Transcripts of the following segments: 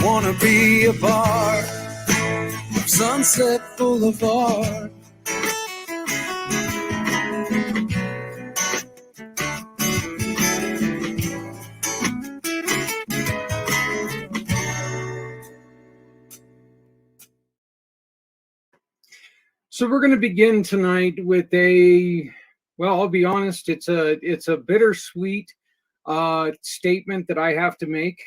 wanna be a part of Sunset Boulevard. So we're going to begin tonight with well, I'll be honest, it's a bittersweet statement that I have to make.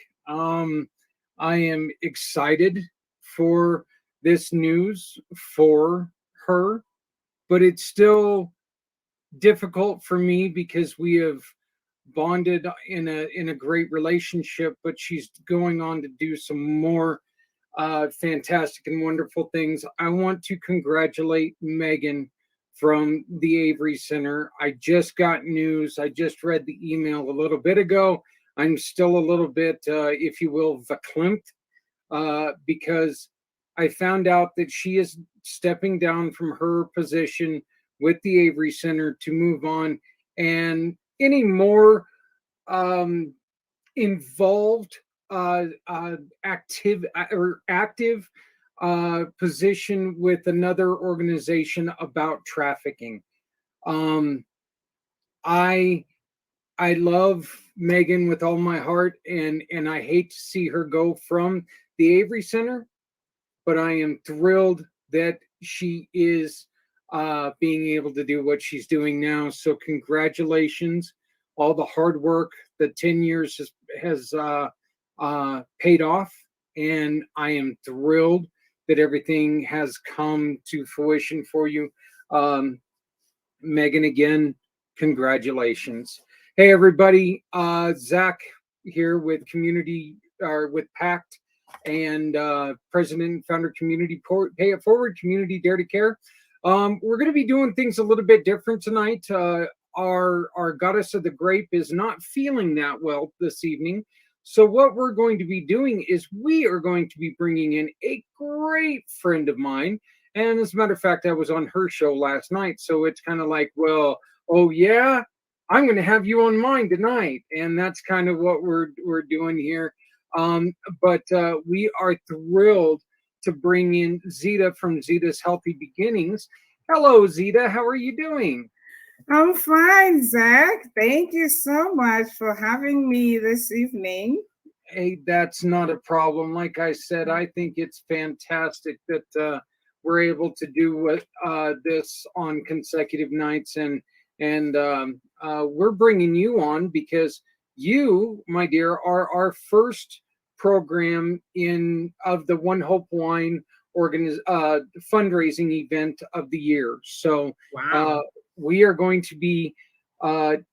I am excited for this news for her, but it's still difficult for me because we have bonded in a great relationship, but she's going on to do some more fantastic and wonderful things. I want to congratulate Megan from the Avery Center. I just got news. I just read the email a little bit ago. I'm still a little bit, if you will, verklempt because I found out that she is stepping down from her position with the Avery Center to move on, and any more involved active position with another organization about trafficking. I love Megan with all my heart, and I hate to see her go from the Avery Center, but I am thrilled that she is being able to do what she's doing now. So congratulations. All the hard work, the 10 years has paid off, and I am thrilled that everything has come to fruition for you. Megan, again, congratulations. Hey, everybody, Zach here with PACT and President and Founder Community Pay It Forward Community Dare to Care. We're going to be doing things a little bit different tonight. Our goddess of the grape is not feeling that well this evening. So what we're going to be doing is we are going to be bringing in a great friend of mine. And as a matter of fact, I was on her show last night. So it's kind of like, well, oh yeah, I'm going to have you on mine tonight. And that's kind of what we're doing here. But we are thrilled to bring in Zita from Zita's Healthy Beginnings. Hello, Zita. How are you doing? I'm fine, Zach. Thank you so much for having me this evening. Hey, that's not a problem. Like I said, I think it's fantastic that we're able to do this on consecutive nights, and we're bringing you on because you, my dear, are our first program of the One Hope Wine fundraising event of the year. So wow. We are going to be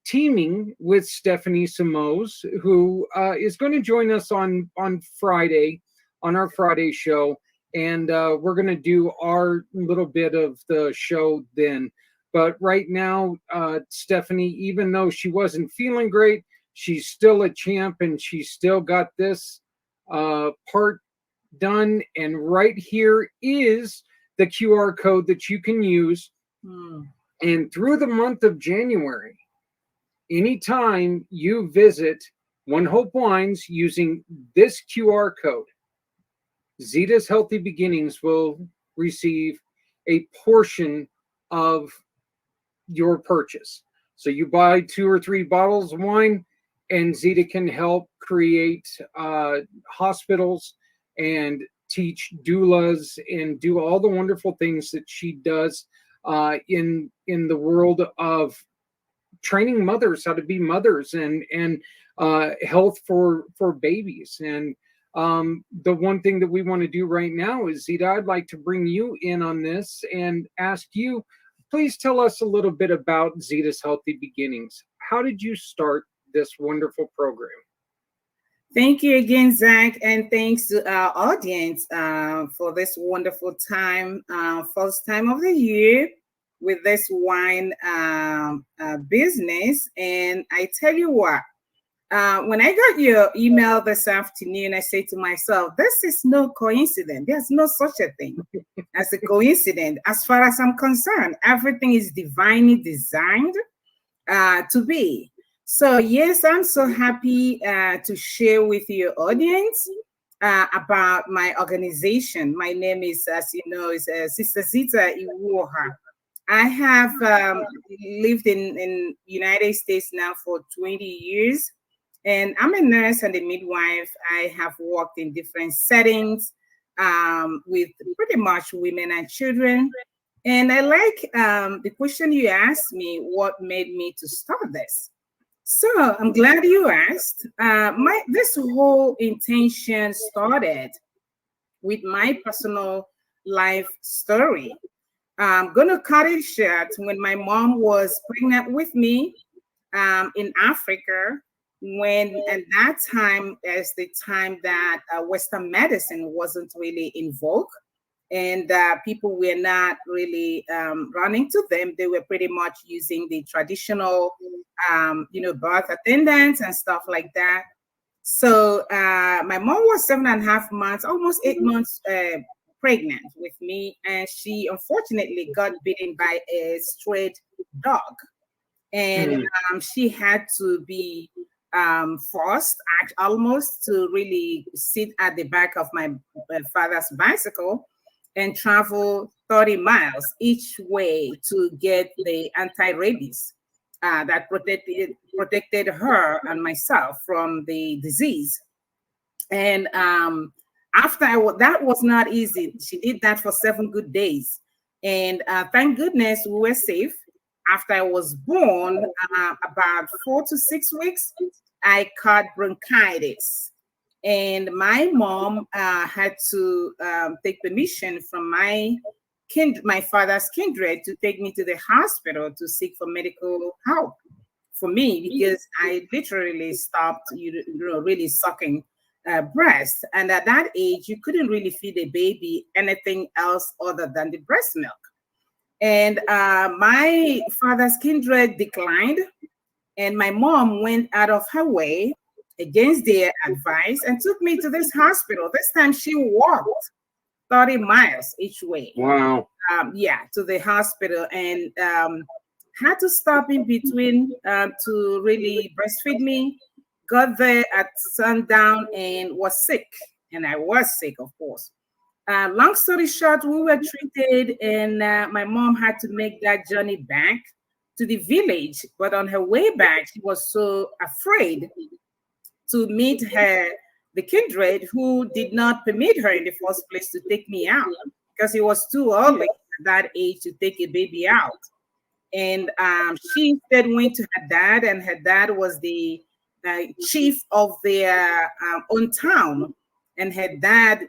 teaming with Stephanie Simoes, who is going to join us on Friday, on our Friday show. And we're going to do our little bit of the show then. But right now, Stephanie, even though she wasn't feeling great, she's still a champ, and she's still got this part done. And right here is the QR code that you can use. And through the month of January, anytime you visit One Hope Wines using this QR code, Zita's Healthy Beginnings will receive a portion of your purchase. So you buy 2 or 3 bottles of wine, and Zita can help create hospitals and teach doulas and do all the wonderful things that she does in the world of training mothers how to be mothers and health for babies. And the one thing that we want to do right now is, Zita, I'd like to bring you in on this and ask you, please tell us a little bit about Zita's Healthy Beginnings. How did you start this wonderful program? Thank you again, Zach, and thanks to our audience for this wonderful time, first time of the year with this wine business. And I tell you what, when I got your email this afternoon, I said to myself, this is no coincidence. There's no such a thing as a coincidence. As far as I'm concerned, everything is divinely designed to be. So yes, I'm so happy to share with your audience about my organization. My name is, as you know, is Sister Zita Iwuoha. I have lived in United States now for 20 years, and I'm a nurse and a midwife. I have worked in different settings with pretty much women and children. And I like the question you asked me, what made me to start this? So I'm glad you asked. This whole intention started with my personal life story. I'm gonna cut it short. When my mom was pregnant with me in Africa, when at that time is the time that Western medicine wasn't really in vogue, and people were not really running to them. They were pretty much using the traditional, birth attendants and stuff like that. So my mom was 7.5 months, almost 8 months pregnant with me, and she unfortunately got bitten by a stray dog, and she had to be forced almost to really sit at the back of my father's bicycle and travel 30 miles each way to get the anti-rabies that protected her and myself from the disease. And that was not easy. She did that for 7 good days. And thank goodness we were safe. After I was born, about 4 to 6 weeks, I caught bronchitis. And my mom had to take permission from my father's kindred to take me to the hospital to seek for medical help for me, because I literally stopped, really sucking breast. And at that age, you couldn't really feed a baby anything else other than the breast milk. And my father's kindred declined, and my mom went out of her way against their advice and took me to this hospital. This time she walked 30 miles each way. Wow. To the hospital, and had to stop in between to really breastfeed me. Got there at sundown and was sick. And I was sick, of course. Long story short, we were treated, and my mom had to make that journey back to the village. But on her way back, she was so afraid to meet the kindred, who did not permit her in the first place to take me out, because it was too early at that age to take a baby out. And she instead went to her dad, and her dad was the chief of their own town. And her dad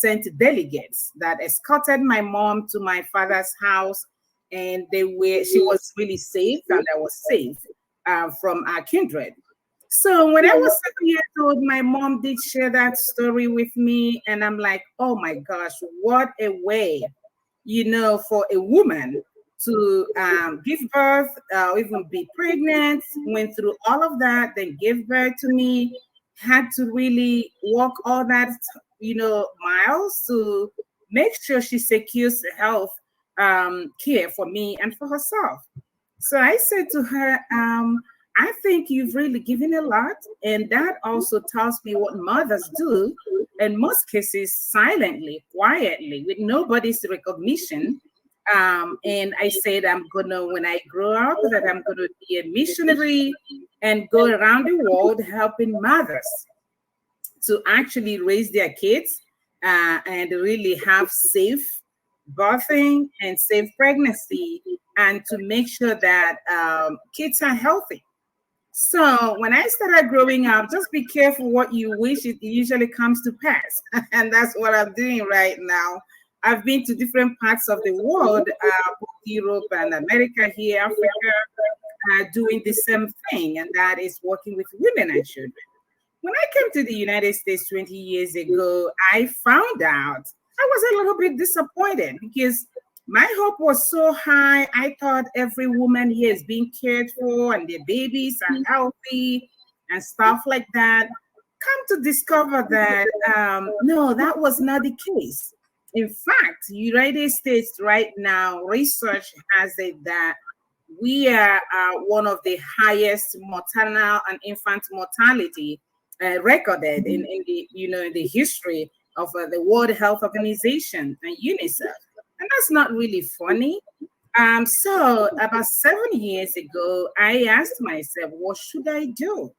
sent delegates that escorted my mom to my father's house, and she was really safe, and I was safe from our kindred. So when I was 7 years old, my mom did share that story with me, and I'm like, oh my gosh, what a way, for a woman to give birth, even be pregnant, went through all of that, then gave birth to me, had to really walk all that, miles to make sure she secures health care for me and for herself. So I said to her, I think you've really given a lot. And that also tells me what mothers do, in most cases, silently, quietly, with nobody's recognition. And I said, when I grow up, that I'm going to be a missionary and go around the world helping mothers to actually raise their kids and really have safe birthing and safe pregnancy, and to make sure that kids are healthy. So when I started growing up, just be careful what you wish, it usually comes to pass. And that's what I'm doing right now. I've been to different parts of the world, both Europe and America, here, Africa, doing the same thing, and that is working with women and children. When I came to the United States 20 years ago, I found out I was a little bit disappointed, because my hope was so high. I thought every woman here is being cared for and their babies are healthy and stuff like that. Come to discover that, no, that was not the case. In fact, United States right now, research has it that we are one of the highest maternal and infant mortality recorded in the in the history of the World Health Organization and UNICEF, and that's not really funny. So about 7 years ago, I asked myself, what should I do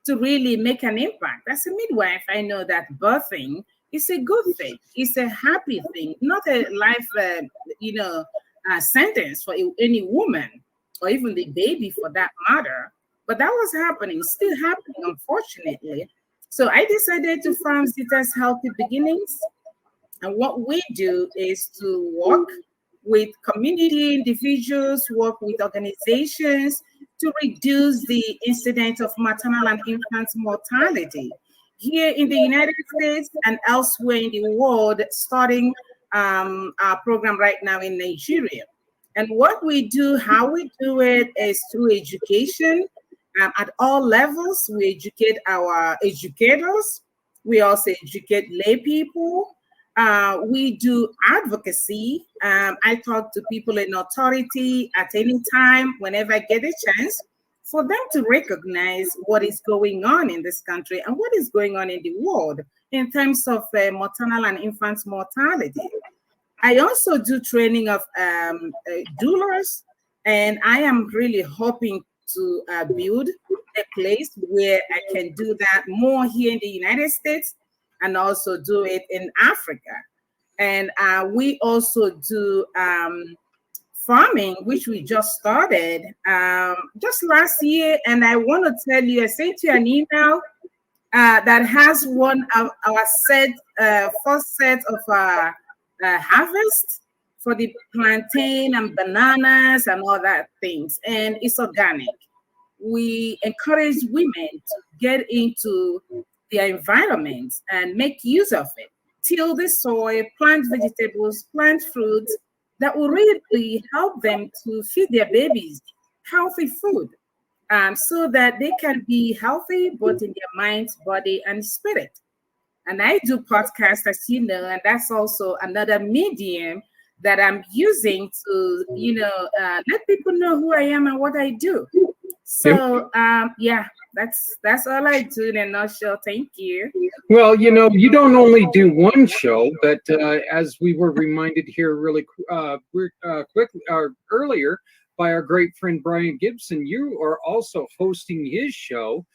to really make an impact? As a midwife, I know that birthing is a good thing. It's a happy thing, not a life, sentence for any woman or even the baby for that matter. But that was happening, still happening, unfortunately. So I decided to found Zita's Healthy Beginnings. And what we do is to work with community individuals, work with organizations to reduce the incidence of maternal and infant mortality here in the United States and elsewhere in the world, starting our program right now in Nigeria. And what we do, how we do it is through education at all levels. We educate our educators. We also educate lay people. We do advocacy. I talk to people in authority at any time, whenever I get a chance, for them to recognize what is going on in this country and what is going on in the world in terms of maternal and infant mortality. I also do training of doulas, and I am really hoping to build a place where I can do that more here in the United States and also do it in Africa. And we also do farming, which we just started just last year. And I want to tell you, I sent you an email that has one of our first set of harvest for the plantain and bananas and all that things. And it's organic. We encourage women to get into their environment and make use of it. Till the soil, plant vegetables, plant fruits that will really help them to feed their babies healthy food, so that they can be healthy both in their mind, body, and spirit. And I do podcasts, as you know, and that's also another medium that I'm using to, let people know who I am and what I do. So, that's all I do in a nutshell. Thank you. Well, you don't only do one show, but as we were reminded here really quickly earlier by our great friend Brian Gibson, you are also hosting his show,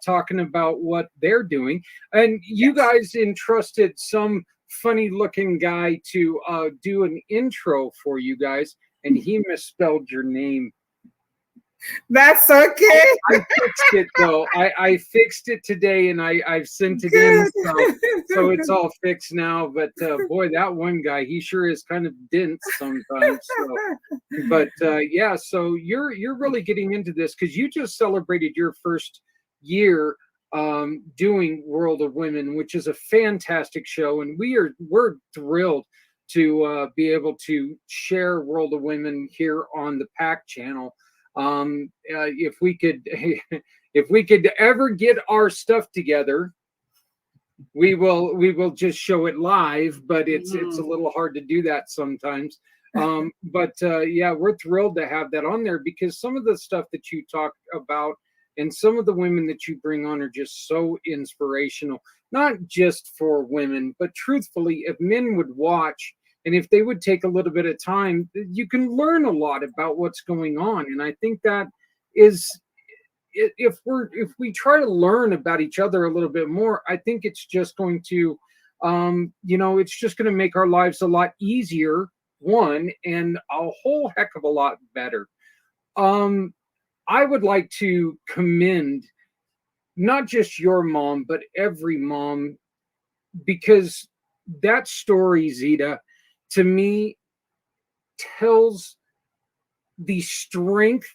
talking about what they're doing. And you guys entrusted some funny looking guy to do an intro for you guys, and he misspelled your name. That's okay. I fixed it though. I fixed it today, and I've sent it in, so it's all fixed now. But boy, that one guy, he sure is kind of dense sometimes. So. But so you're really getting into this because you just celebrated your first year doing World of Women, which is a fantastic show, and we're thrilled to be able to share World of Women here on the PAC channel. If we could ever get our stuff together, we will just show it live, but it's a little hard to do that sometimes. We're thrilled to have that on there because some of the stuff that you talk about and some of the women that you bring on are just so inspirational, not just for women, but truthfully, if men would watch and if they would take a little bit of time, you can learn a lot about what's going on. And I think that is, if we try to learn about each other a little bit more, I think it's just going to, it's just going to make our lives a lot easier, one, and a whole heck of a lot better. I would like to commend not just your mom, but every mom, because that story, Zita, to me, tells the strength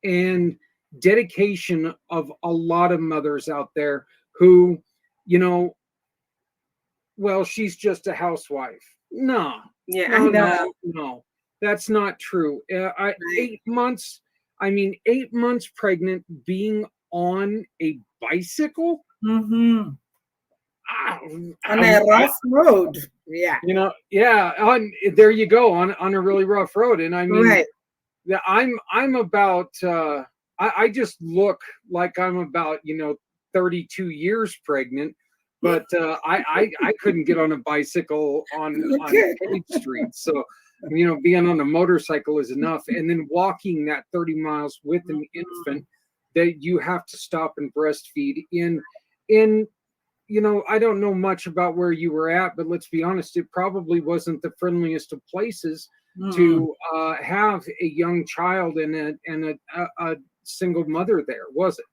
and dedication of a lot of mothers out there who, she's just a housewife. No. Yeah, I know. No, that's not true. 8 months, 8 months pregnant, being on a bicycle. Mm-hmm. On a rough road. Yeah. There you go, on a really rough road. And right. I'm about I just look like I'm about 32 years pregnant, but I couldn't get on a bicycle on Page Street. So, being on a motorcycle is enough. And then walking that 30 miles with an infant that you have to stop and breastfeed in, I don't know much about where you were at, but let's be honest, it probably wasn't the friendliest of places to have a young child and a single mother there, was it?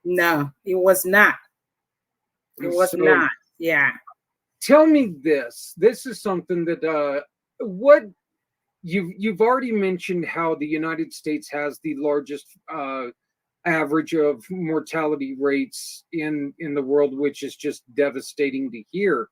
No, it was not. It was not. Yeah. Tell me this. This is something that what you've already mentioned, how the United States has the largest average of mortality rates in the world, which is just devastating to hear.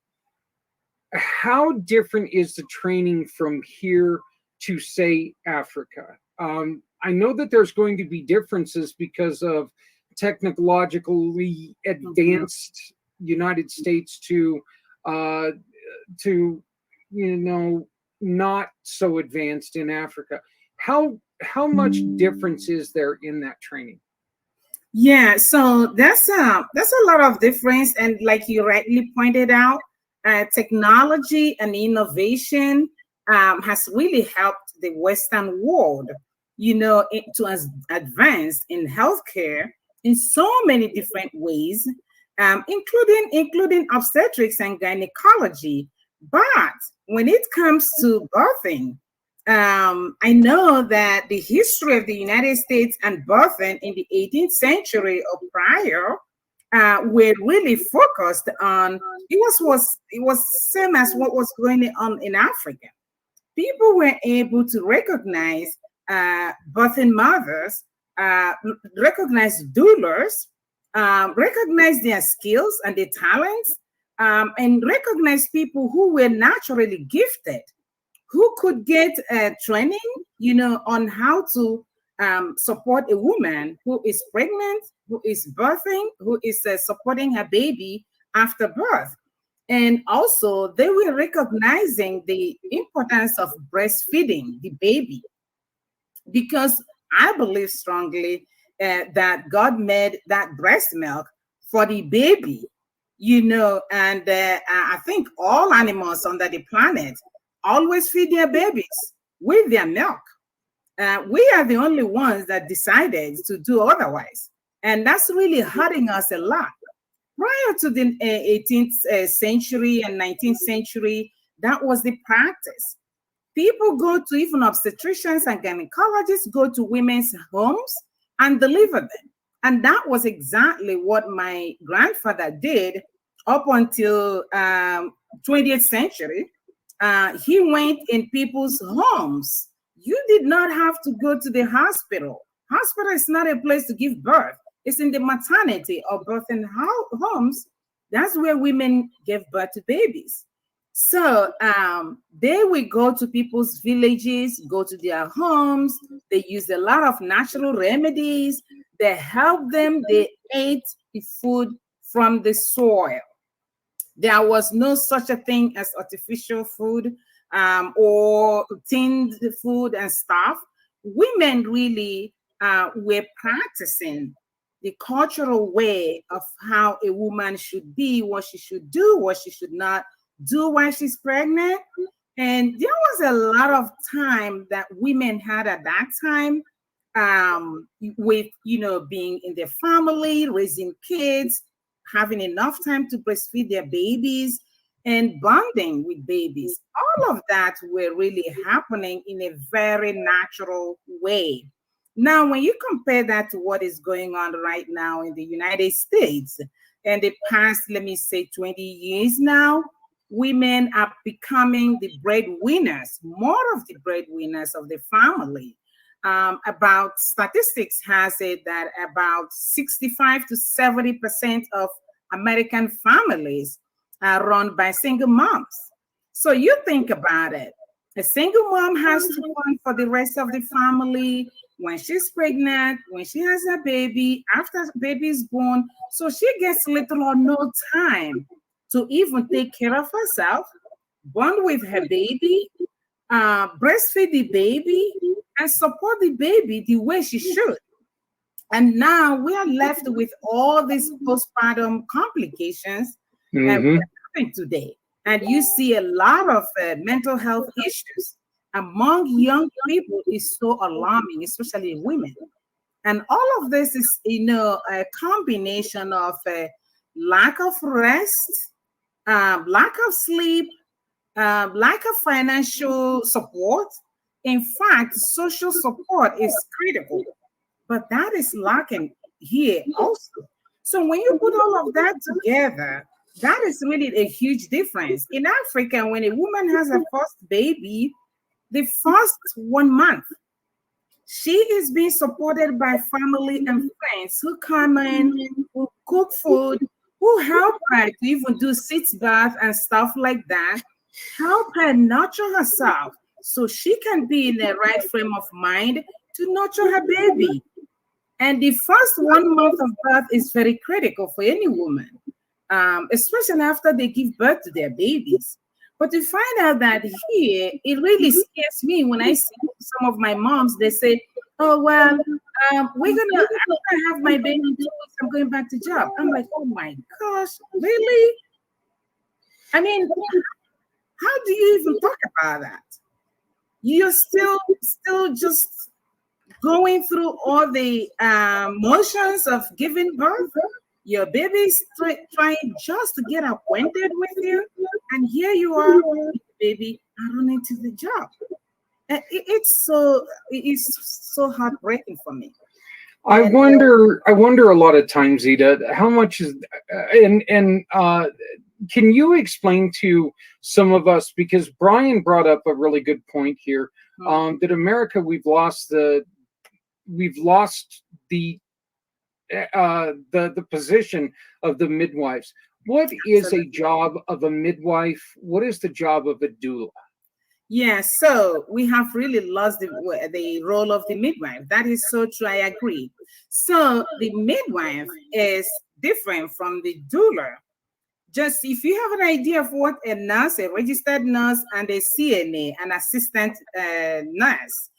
How different is the training from here to, say, Africa? I know that there's going to be differences because of technologically advanced United States to not so advanced in Africa. How much difference is there in that training? Yeah, so that's a lot of difference, and like you rightly pointed out, technology and innovation has really helped the Western world, to advance in healthcare in so many different ways, including obstetrics and gynecology. But when it comes to birthing, I know that the history of the United States and birthing in the 18th century or prior were really focused on, it was same as what was going on in Africa. People were able to recognize birthing mothers, recognize doulas, recognize their skills and their talents, and recognize people who were naturally gifted, who could get training, on how to support a woman who is pregnant, who is birthing, who is supporting her baby after birth. And also, they were recognizing the importance of breastfeeding the baby, because I believe strongly that God made that breast milk for the baby, and I think all animals on the planet always feed their babies with their milk. We are the only ones that decided to do otherwise. And that's really hurting us a lot. Prior to the 18th century and 19th century, that was the practice. People go to, even obstetricians and gynecologists go to women's homes and deliver them. And that was exactly what my grandfather did up until 20th century. He went in people's homes. You did not have to go to the hospital. Hospital is not a place to give birth. It's in the maternity or birthing homes. That's where women give birth to babies. So they will go to people's villages, go to their homes. They use a lot of natural remedies. They help them. They ate the food from the soil. There was no such a thing as artificial food or tinned food and stuff. Women really were practicing the cultural way of how a woman should be, what she should do, what she should not do while she's pregnant. And there was a lot of time that women had at that time with, being in their family, raising kids, having enough time to breastfeed their babies, and bonding with babies. All of that were really happening in a very natural way. Now, when you compare that to what is going on right now in the United States, and the past, let me say, 20 years now, women are becoming the breadwinners, more of the breadwinners of the family. About statistics has it that about 65 to 70% of American families are run by single moms. So you think about it. A single mom has to run for the rest of the family when she's pregnant, when she has a baby, after the baby is born. So she gets little or no time to even take care of herself, bond with her baby, breastfeed the baby, and support the baby the way she should. And now we are left with all these postpartum complications that we're having today. And you see a lot of mental health issues among young people is so alarming, especially women. And all of this is, a combination of lack of rest, lack of sleep, lack of financial support. In fact, social support is critical, but that is lacking here also. So when you put all of that together, that is really a huge difference. In Africa, when a woman has a first baby, the first 1 month, she is being supported by family and friends who come in, who cook food, who help her to even do sitz bath and stuff like that, help her nurture herself so she can be in the right frame of mind to nurture her baby. And the first 1 month of birth is very critical for any woman, especially after they give birth to their babies. But to find out that here, it really scares me when I see some of my moms, they say, oh, well, after I have my baby in 2 weeks, I'm going back to job. I'm like, oh my gosh, really? I mean, how do you even talk about that? You're still just going through all the motions of giving birth. Your baby's trying just to get acquainted with you, and here you are, baby, running to the job. It's so heartbreaking for me. I wonder a lot of times, Ida, how much is can you explain to some of us, because Brian brought up a really good point here, that America, we've lost the position of the midwives. What is a job of a midwife? What is the job of a doula? Yeah, so we have really lost the role of the midwife. That is so true. I agree. So the midwife is different from the doula. Just if you have an idea of what a nurse, a registered nurse, and a CNA, an assistant nurse,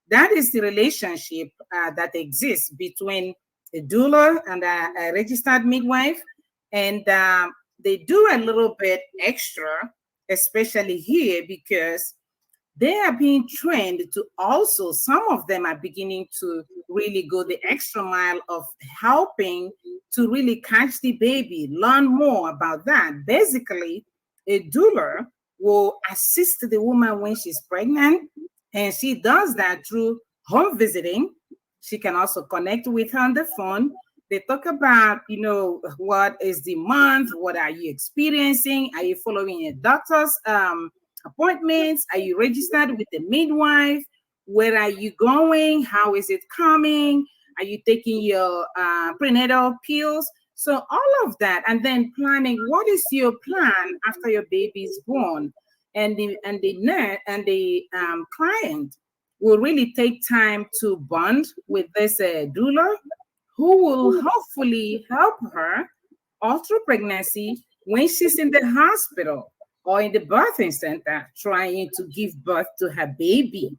that is the relationship that exists between a doula and a registered midwife. And they do a little bit extra, especially here, because they are being trained to also, some of them are beginning to really go the extra mile of helping to really catch the baby, learn more about that. Basically, a doula will assist the woman when she's pregnant, and she does that through home visiting. She can also connect with her on the phone. They talk about, what is the month? What are you experiencing? Are you following a doctor's appointments? Are you registered with the midwife? Where are you going? How is it coming? Are you taking your prenatal pills? So all of that, and then planning. What is your plan after your baby is born? And the client will really take time to bond with this doula, who will hopefully help her all through pregnancy when she's in the hospital or in the birthing center trying to give birth to her baby.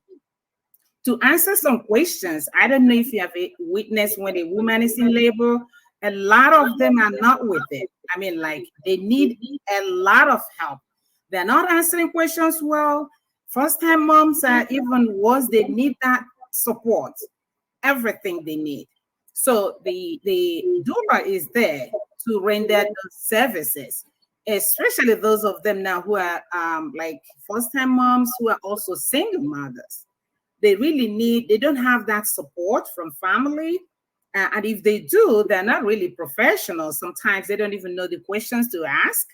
To answer some questions, I don't know if you have witnessed when a woman is in labor, a lot of them are not with it. I mean, like, they need a lot of help. They're not answering questions well. First-time moms are even worse. They need that support, everything they need. So the doula is there to render those services, especially those of them now who are like first-time moms who are also single mothers. They don't have that support from family. And if they do, they're not really professionals. Sometimes they don't even know the questions to ask.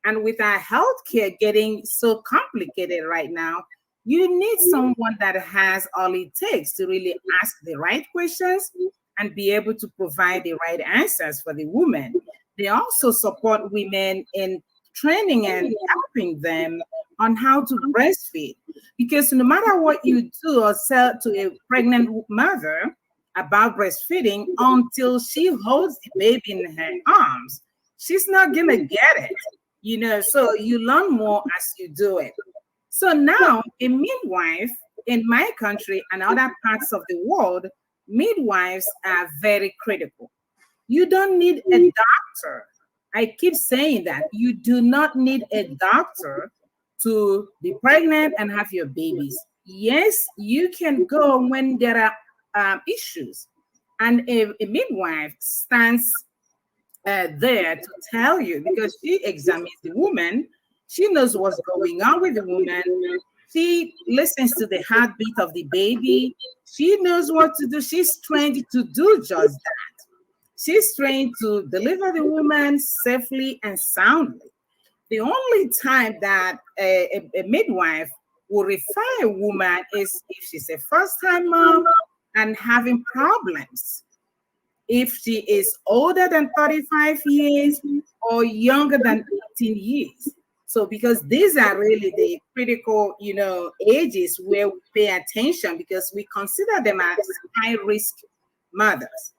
And with our healthcare getting so complicated right now, you need someone that has all it takes to really ask the right questions and be able to provide the right answers for the woman. They also support women in training and helping them on how to breastfeed. Because no matter what you do or say to a pregnant mother about breastfeeding, until she holds the baby in her arms, she's not gonna get it. So you learn more as you do it. So now a midwife in my country and other parts of the world midwives are very critical. You don't need a doctor. I keep saying that you do not need a doctor to be pregnant and have your babies. Yes, you can go when there are issues, and a midwife stands there to tell you, because she examines the woman, she knows what's going on with the woman, she listens to the heartbeat of the baby, she knows what to do, she's trained to do just that. She's trained to deliver the woman safely and soundly. The only time that a midwife will refer a woman is if she's a first-time mom and having problems. If she is older than 35 years or younger than 18 years. So because these are really the critical, ages where we pay attention, because we consider them as high-risk mothers.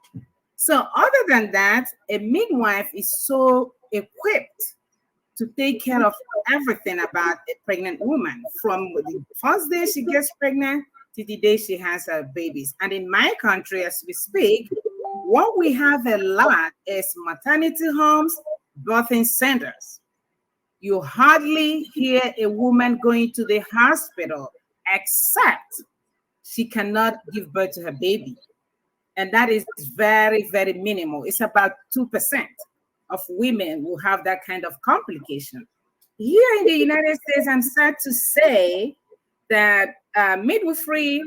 So other than that, a midwife is so equipped to take care of everything about a pregnant woman, from the first day she gets pregnant to the day she has her babies. And in my country, as we speak, what we have a lot is maternity homes, birthing centers. You hardly hear a woman going to the hospital except she cannot give birth to her baby. And that is very, very minimal. It's about 2% of women who have that kind of complication. Here in the United States, I'm sad to say that midwifery,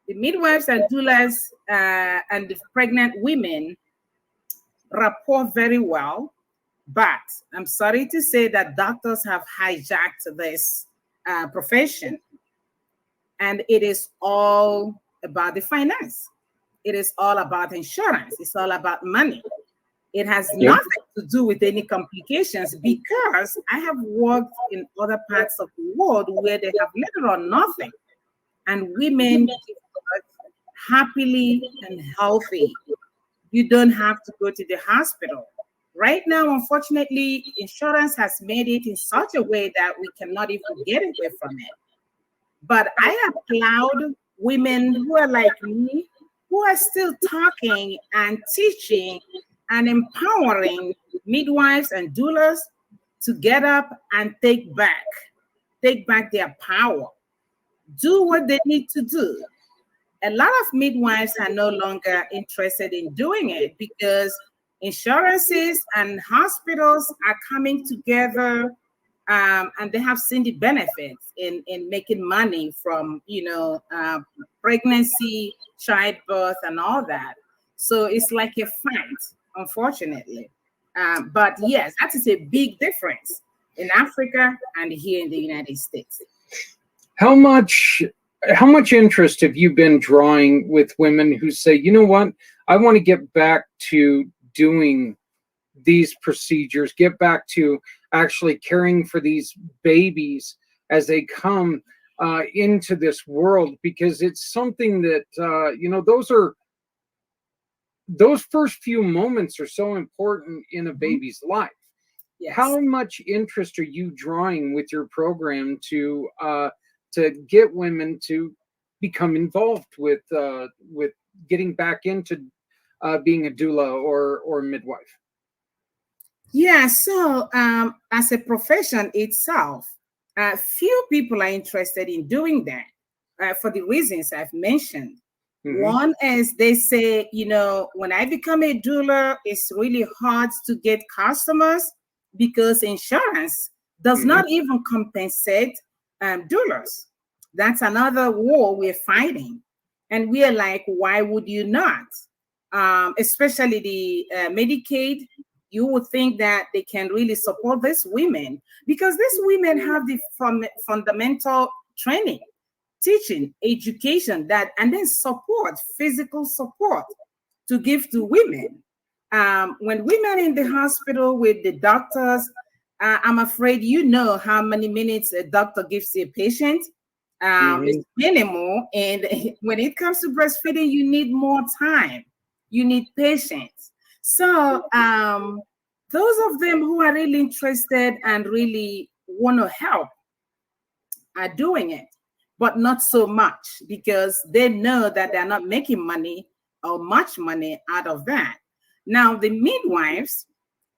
the midwives and doulas and the pregnant women rapport very well. But I'm sorry to say that doctors have hijacked this profession. And it is all about the finance. It is all about insurance. It's all about money. It has nothing to do with any complications, because I have worked in other parts of the world where they have little or nothing, and women give birth happily and healthy. You don't have to go to the hospital. Right now, unfortunately, insurance has made it in such a way that we cannot even get away from it. But I applaud women who are like me, who are still talking and teaching and empowering midwives and doulas to get up and take back their power, do what they need to do. A lot of midwives are no longer interested in doing it because insurances and hospitals are coming together, and they have seen the benefits in making money from pregnancy, childbirth, and all that. So it's like a fight, unfortunately. But yes, that is a big difference in Africa and here in the United States. How much interest have you been drawing with women who say, you know what, I want to get back to doing these procedures, get back to actually caring for these babies as they come into this world, because it's something that those first few moments are so important in a baby's life. Yes. How much interest are you drawing with your program to get women to become involved with getting back into being a doula or midwife? Yeah, so as a profession itself, few people are interested in doing that for the reasons I've mentioned. Mm-hmm. One is they say, when I become a doula, it's really hard to get customers because insurance does not even compensate doulas. That's another war we're fighting. And we are like, why would you not? Especially the Medicaid, you would think that they can really support these women, because these women have the fundamental training, teaching, education, and then support, physical support to give to women. When women in the hospital with the doctors, I'm afraid how many minutes a doctor gives a patient. It's minimal. And when it comes to breastfeeding, you need more time. You need patience. So those of them who are really interested and really want to help are doing it, but not so much, because they know that they're not making money or much money out of that. Now, the midwives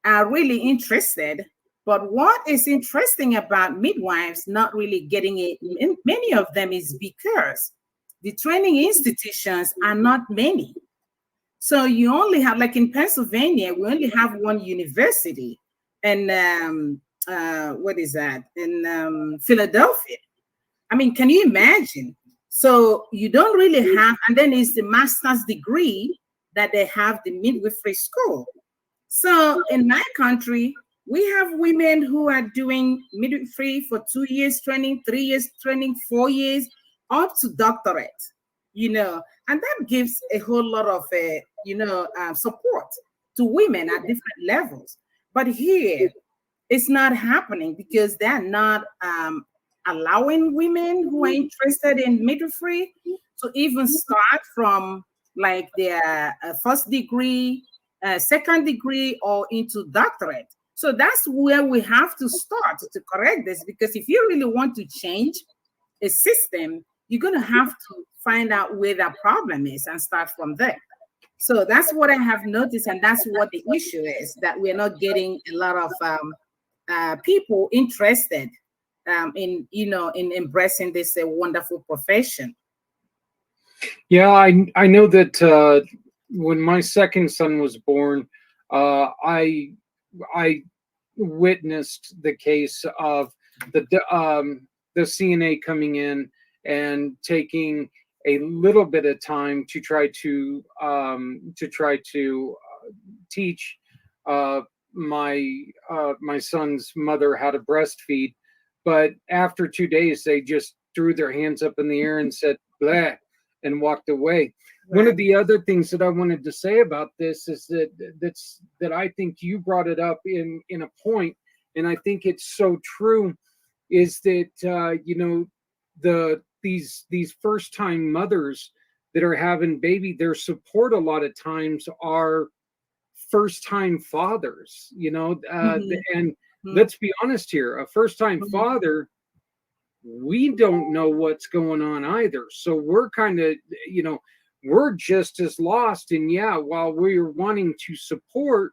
are really interested, but what is interesting about midwives not really getting it, many of them, is because the training institutions are not many. So you only have, like in Pennsylvania, we only have one university, and what is that, in Philadelphia. I mean, can you imagine? So you don't really have, and then it's the master's degree that they have, the midwifery school. So in my country, we have women who are doing midwifery for 2 years training, 3 years training, 4 years, up to doctorate, and that gives a whole lot of, support to women at different levels. But here, it's not happening because they're not allowing women who are interested in midwifery to even start from like their first degree, second degree, or into doctorate. So that's where we have to start to correct this, because if you really want to change a system, you're going to have to find out where the problem is and start from there. So that's what I have noticed, and that's what the issue is, that we're not getting a lot of people interested in embracing this wonderful profession. Yeah, I know that when my second son was born, I witnessed the case of the CNA coming in and taking a little bit of time to try to teach my son's mother how to breastfeed. But after 2 days, they just threw their hands up in the air and said, "Bleh," and walked away. Right. One of the other things that I wanted to say about this is that I think you brought it up in a point, and I think it's so true, is that these first time mothers that are having baby, their support a lot of times are first time fathers, and let's be honest here, a first time father, we don't know what's going on either. So we're kind of, we're just as lost. And yeah, while we're wanting to support,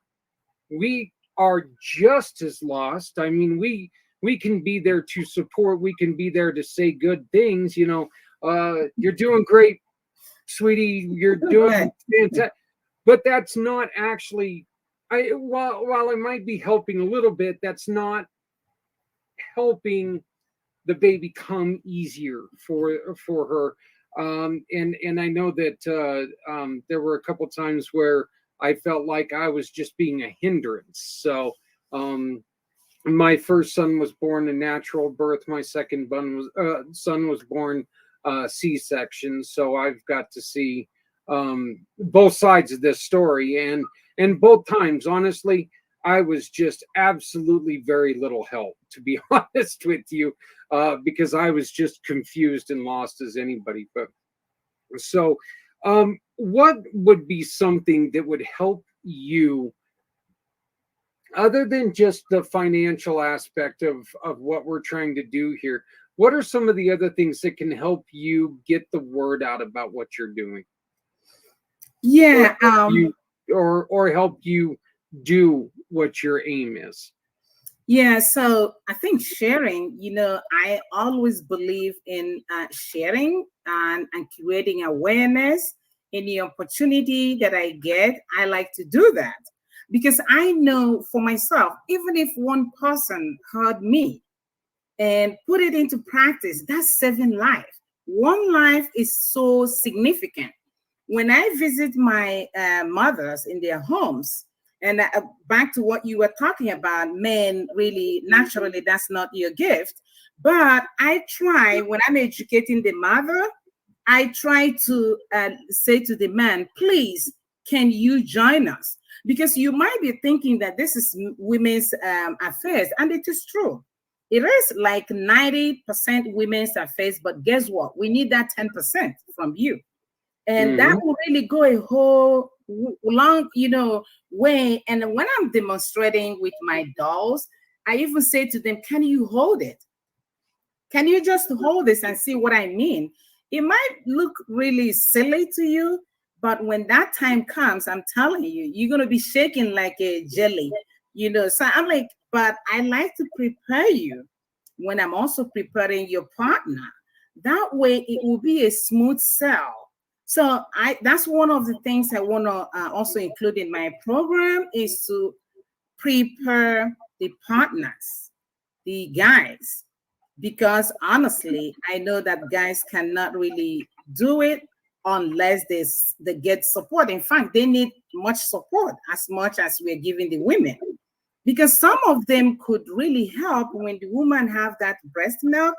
we are just as lost. I mean, we can be there to support. We can be there to say good things. You're doing great, sweetie. You're doing fantastic. But that's not actually, while it might be helping a little bit, that's not helping the baby come easier for her. And I know that there were a couple times where I felt like I was just being a hindrance. So my first son was born a natural birth. My second son was born C-section. So I've got to see both sides of this story, and both times, honestly, I was just absolutely very little help, to be honest with you, because I was just confused and lost as anybody. But so what would be something that would help you, other than just the financial aspect of what we're trying to do here? What are some of the other things that can help you get the word out about what you're doing? Yeah. Or help you do what your aim is? Yeah, so I think sharing, I always believe in sharing and creating awareness. Any opportunity that I get, I like to do that, because I know for myself, even if one person heard me and put it into practice, that's saving life. One life is so significant. When I visit my mothers in their homes, and back to what you were talking about, men, really, naturally, that's not your gift. But I try, when I'm educating the mother, I try to say to the man, please, can you join us? Because you might be thinking that this is women's affairs, and it is true. It is like 90% women's affairs, but guess what? We need that 10% from you. And that will really go a whole long, way. And when I'm demonstrating with my dolls, I even say to them, can you hold it? Can you just hold this and see what I mean? It might look really silly to you, But when that time comes, I'm telling you, you're going to be shaking like a jelly, So I'm like, but I like to prepare you when I'm also preparing your partner. That way it will be a smooth sell. So that's one of the things I want to also include in my program is to prepare the partners, the guys, because honestly, I know that guys cannot really do it unless they get support. In fact, they need much support as much as we're giving the women, because some of them could really help when the woman have that breast milk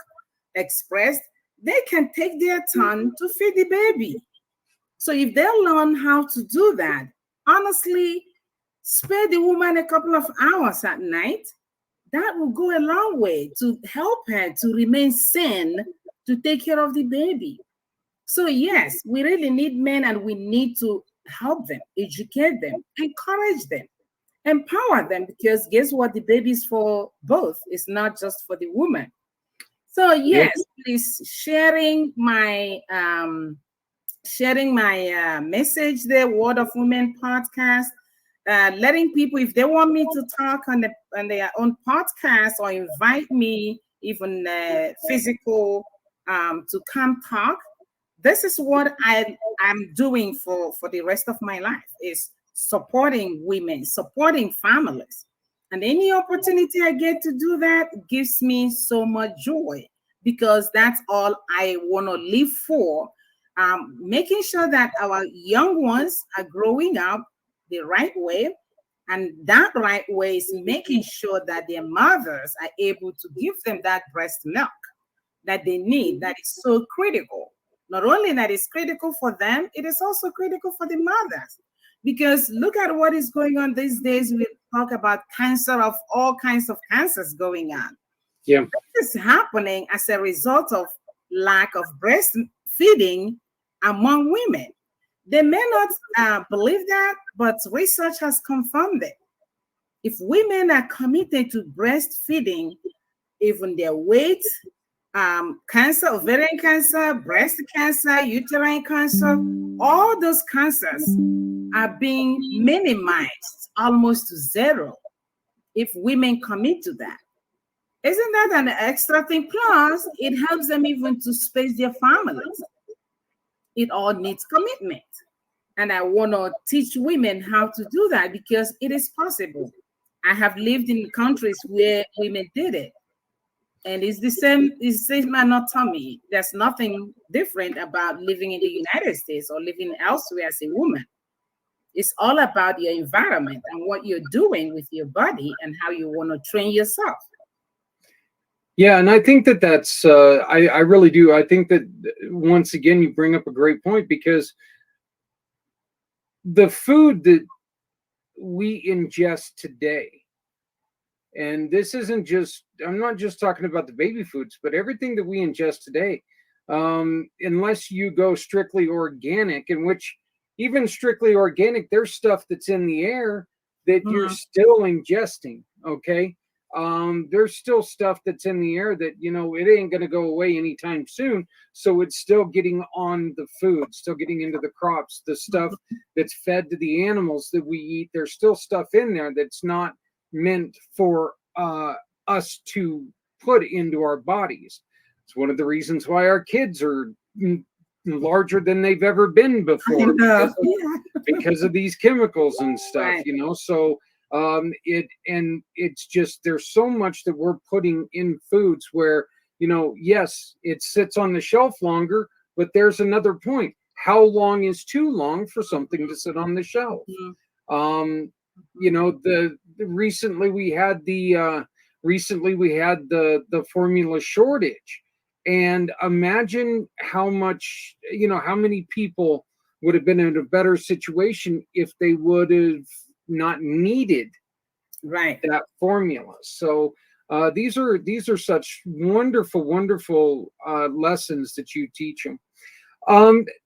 expressed. They can take their turn to feed the baby. So if they learn how to do that, honestly, spare the woman a couple of hours at night, that will go a long way to help her to remain sane, to take care of the baby. So yes, we really need men, and we need to help them, educate them, encourage them, empower them, because guess what? The baby is for both. It's not just for the woman. So yes, please sharing my message there, Word of Women podcast. Letting people, if they want me to talk on their own podcast, or invite me even physical to come talk, this is what I'm doing for the rest of my life, is supporting women, supporting families. And any opportunity I get to do that gives me so much joy, because that's all I want to live for. Making sure that our young ones are growing up the right way. And that right way is making sure that their mothers are able to give them that breast milk that they need, that is so critical. Not only that is critical for them, it is also critical for the mothers. Because look at what is going on these days. We talk about cancer, of all kinds of cancers going on. Yeah. This is happening as a result of lack of breastfeeding among women. They may not believe that, but research has confirmed it. If women are committed to breastfeeding, even their weight, cancer, ovarian cancer, breast cancer, uterine cancer, all those cancers are being minimized almost to zero if women commit to that. Isn't that an extra thing? Plus, it helps them even to space their families. It all needs commitment. And I want to teach women how to do that, because it is possible. I have lived in countries where women did it. And it's the same anatomy. There's nothing different about living in the United States or living elsewhere as a woman. It's all about your environment and what you're doing with your body and how you want to train yourself. Yeah, and I think that's, I really do. I think that, once again, you bring up a great point, because the food that we ingest today, and this isn't just, I'm not just talking about the baby foods, but everything that we ingest today, unless you go strictly organic, in which even strictly organic, there's stuff that's in the air that you're still ingesting, okay? There's still stuff that's in the air that, it ain't going to go away anytime soon. So it's still getting on the food, still getting into the crops, the stuff that's fed to the animals that we eat. There's still stuff in there that's not meant for us to put into our bodies. It's one of the reasons why our kids are larger than they've ever been before, because of these chemicals and stuff, Right. So it's just, there's so much that we're putting in foods where, yes, it sits on the shelf longer, but there's another point. How long is too long for something to sit on the shelf? Recently we had the formula shortage, and imagine how much, how many people would have been in a better situation if they would have not needed that formula. So these are such wonderful lessons that you teach them.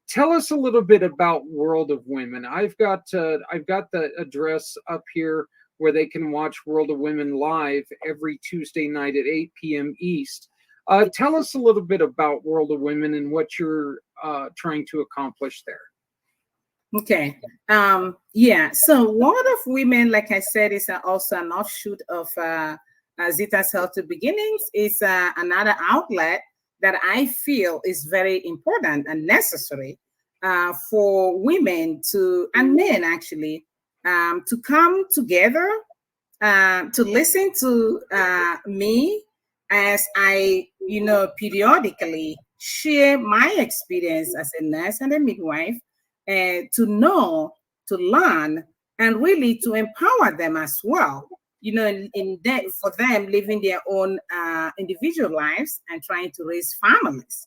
Tell us a little bit about World of Women. I've got the address up here where they can watch World of Women live every Tuesday night at 8 p.m. East. Tell us a little bit about World of Women and what you're trying to accomplish there. Okay. Yeah. So World of Women, like I said, is also an offshoot of Zita's Healthy Beginnings. It's another outlet that I feel is very important and necessary for women to, and men actually, to come together, to listen to me as I, periodically share my experience as a nurse and a midwife, to know, to learn, and really to empower them as well. In that, for them living their own individual lives and trying to raise families.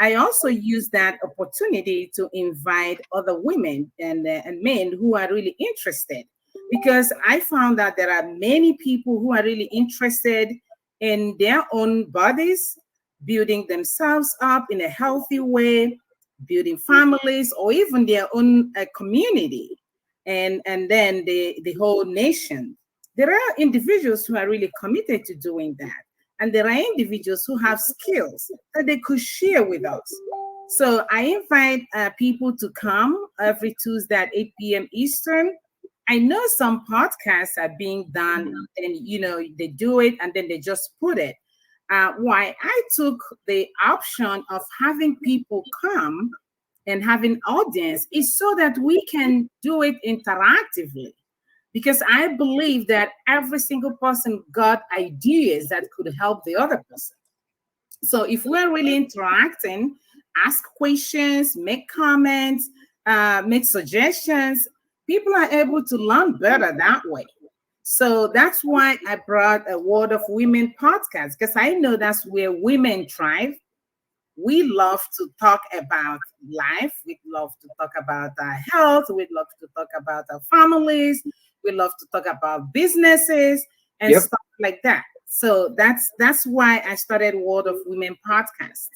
I also use that opportunity to invite other women and men who are really interested, because I found that there are many people who are really interested in their own bodies, building themselves up in a healthy way, building families, or even their own community, and then the whole nation. There are individuals who are really committed to doing that. And there are individuals who have skills that they could share with us. So I invite people to come every Tuesday at 8 p.m. Eastern. I know some podcasts are being done, and they do it and then they just put it. Why I took the option of having people come and having audience is so that we can do it interactively, because I believe that every single person got ideas that could help the other person. So if we're really interacting, ask questions, make comments, make suggestions, people are able to learn better that way. So that's why I brought a World of Women podcast, because I know that's where women thrive. We love to talk about life. We love to talk about our health. We love to talk about our families. We love to talk about businesses and Yep. stuff like that. So that's why I started World of Women podcast.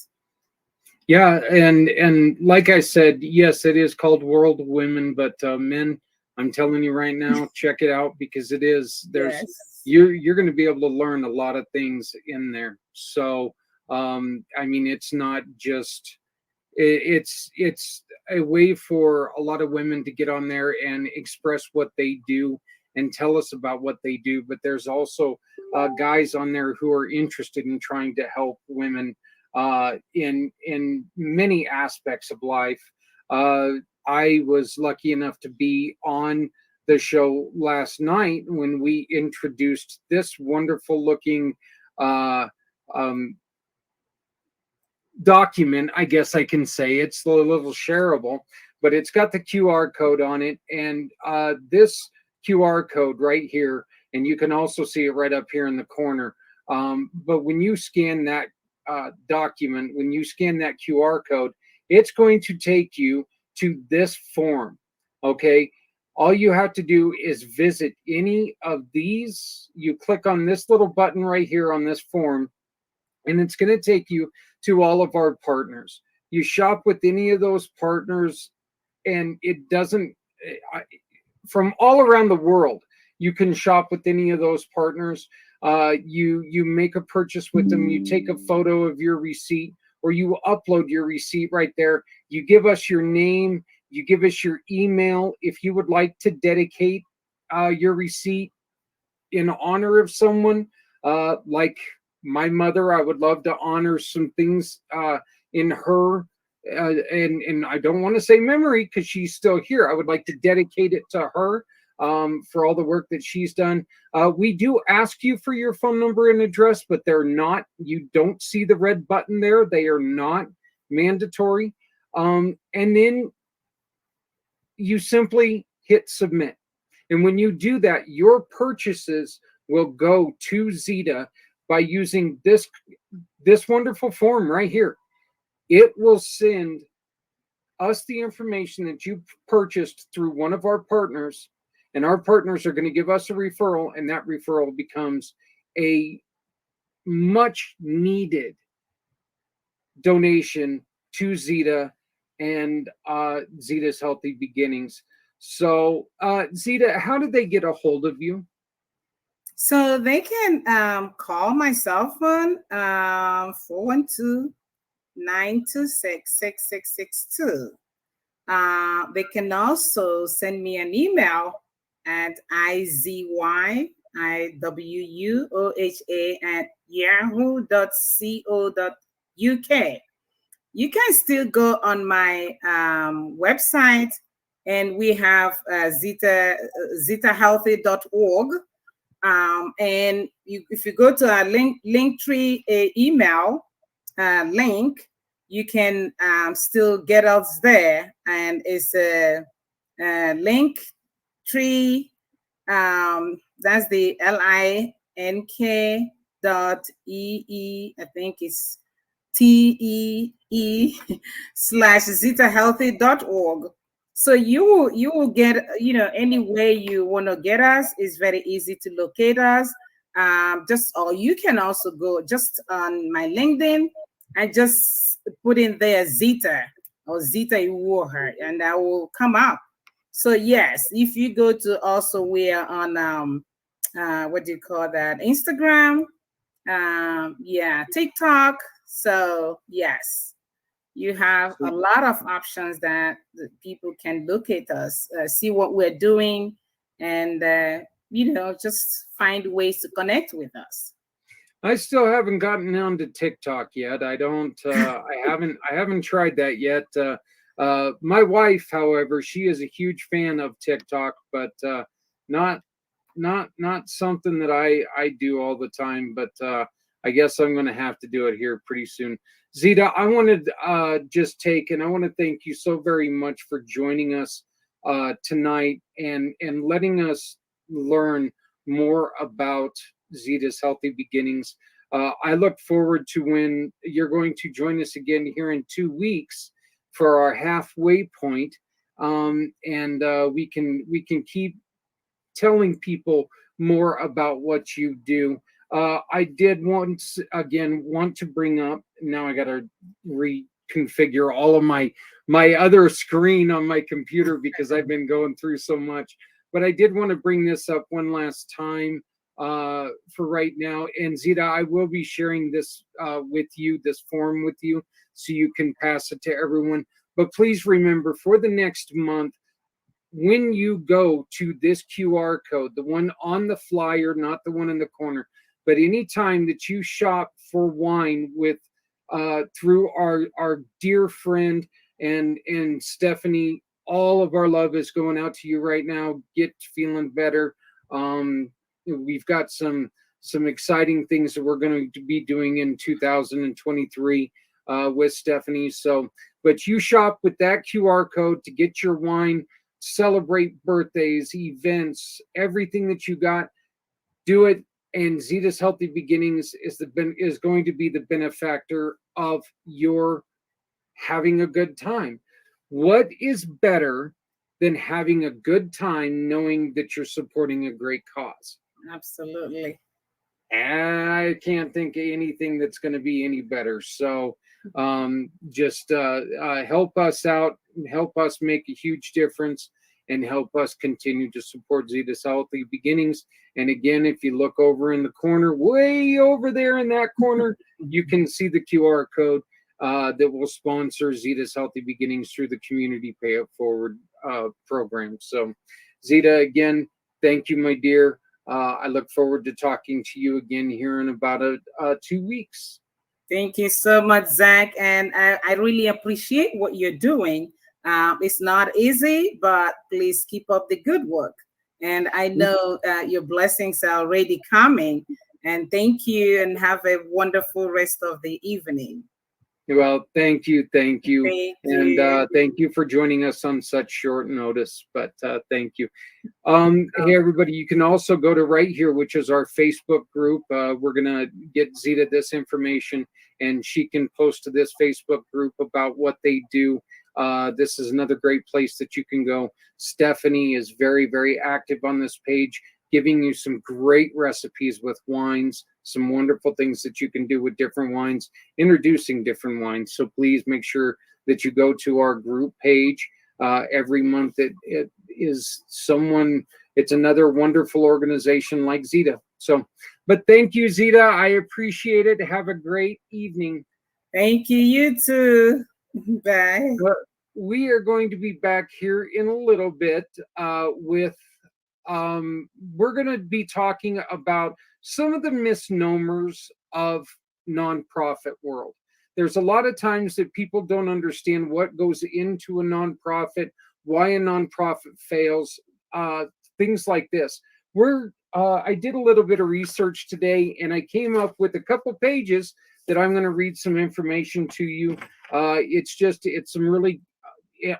Yeah, and like I said, yes, it is called World of Women, but men, I'm telling you right now, check it out, because it is, there's, Yes. you're going to be able to learn a lot of things in there. So I mean, it's not just, it's a way for a lot of women to get on there and express what they do and tell us about what they do. But there's also guys on there who are interested in trying to help women in many aspects of life. I was lucky enough to be on the show last night when we introduced this wonderful looking uh, um, document. I guess I can say it's a little shareable, but it's got the QR code on it, and this QR code right here, and you can also see it right up here in the corner. But when you scan that document, when you scan that QR code, it's going to take you to this form. Okay. All you have to do is visit any of these. You click on this little button right here on this form, and it's going to take you to all of our partners. You shop with any of those partners, and it doesn't, from all around the world, you can shop with any of those partners. You make a purchase with them, you take a photo of your receipt, or you upload your receipt right there. You give us your name, you give us your email. If you would like to dedicate your receipt in honor of someone, like my mother, I would love to honor some things in her, and I don't want to say memory because she's still here. I would like to dedicate it to her for all the work that she's done. We do ask you for your phone number and address, but they're not. You don't see the red button there. They are not mandatory. And then you simply hit submit. And when you do that, your purchases will go to Zeta by using this wonderful form right here. It will send us the information that you purchased through one of our partners, and our partners are going to give us a referral, and that referral becomes a much needed donation to Zeta and Zeta's Healthy Beginnings. So, Zeta, how did they get a hold of you? So they can call my cell phone, 412-926-6662. They can also send me an email at izywuoha@yahoo.co.uk. You can still go on my website, and we have zitahealthy.org. And if you go to our Linktree email link, you can still get us there. And it's a Linktree. That's the link.ee. I think it's TEE/zitahealthy.org. So you will get, any way you want to get us. Is very easy to locate us. Or you can also go just on my LinkedIn and just put in there Zita or Zita Iwoha, and I will come up. So yes, if you go to also, we're on what do you call that, Instagram, TikTok. So yes, you have a lot of options that people can look at us, see what we're doing, and just find ways to connect with us. I still haven't gotten on to TikTok yet. I don't. I haven't tried that yet. My wife, however, she is a huge fan of TikTok, but not something that I do all the time. But I guess I'm going to have to do it here pretty soon. Zita, I wanted I want to thank you so very much for joining us tonight and letting us learn more about Zita's Healthy Beginnings. I look forward to when you're going to join us again here in 2 weeks for our halfway point, and we can keep telling people more about what you do. I did want to bring up. Now I got to reconfigure all of my other screen on my computer because I've been going through so much. But I did want to bring this up one last time for right now. And Zita, I will be sharing this with you, this form with you, so you can pass it to everyone. But please remember, for the next month, when you go to this QR code, the one on the flyer, not the one in the corner, but anytime that you shop for wine with through our dear friend and Stephanie, all of our love is going out to you right now. Get feeling better. We've got some exciting things that we're going to be doing in 2023 with Stephanie. So, but you shop with that QR code to get your wine, celebrate birthdays, events, everything that you got. Do it, and Zita's Healthy Beginnings is going to be the benefactor of your having a good time. What is better than having a good time knowing that you're supporting a great cause? Absolutely. I can't think of anything that's going to be any better. So just help us out, help us make a huge difference, and help us continue to support Zita's Healthy Beginnings. And again, if you look over in the corner, way over there in that corner, you can see the QR code that will sponsor Zita's Healthy Beginnings through the Community Pay It Forward program. So Zita, again, thank you, my dear. I look forward to talking to you again here in about 2 weeks. Thank you so much, Zach. And I really appreciate what you're doing. It's not easy, but please keep up the good work. And I know your blessings are already coming. And thank you, and have a wonderful rest of the evening. Well, thank you. Thank And thank you for joining us on such short notice. But thank you. Hey, everybody, you can also go to right here, which is our Facebook group. We're going to get Zita this information, and she can post to this Facebook group about what they do. This is another great place that you can go. Stephanie is very, very active on this page, giving you some great recipes with wines, some wonderful things that you can do with different wines, introducing different wines. So please make sure that you go to our group page every month. It is someone, it's another wonderful organization like Zita. So, but thank you, Zita. I appreciate it. Have a great evening. Thank you. You too. Bye. we are going to be back here in a little bit with we're going to be talking about some of the misnomers of nonprofit world. There's a lot of times that people don't understand what goes into a nonprofit, why a nonprofit fails, things like this. I did a little bit of research today, and I came up with a couple pages that I'm going to read some information to you. It's some really,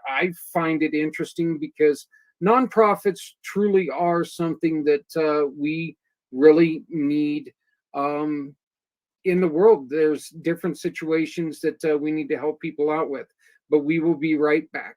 I find it interesting because nonprofits truly are something that we really need in the world. There's different situations that we need to help people out with, but we will be right back.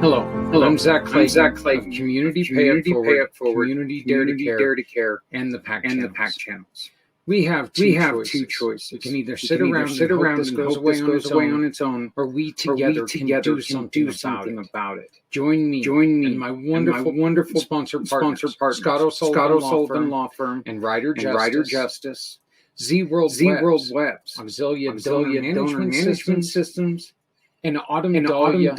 Hello, I'm Zach Clay. Community Pay It Forward, Community Dare to Care, and the PAC channels. We have two choices. We can either sit around and this goes away on its own, or we together can do something about it. Join me and my wonderful sponsor partners, Scott O'Sullivan Law Firm, and Ryder Justice, Z World Webs, Auxilia Donor Management Systems, and Autumn Dahlia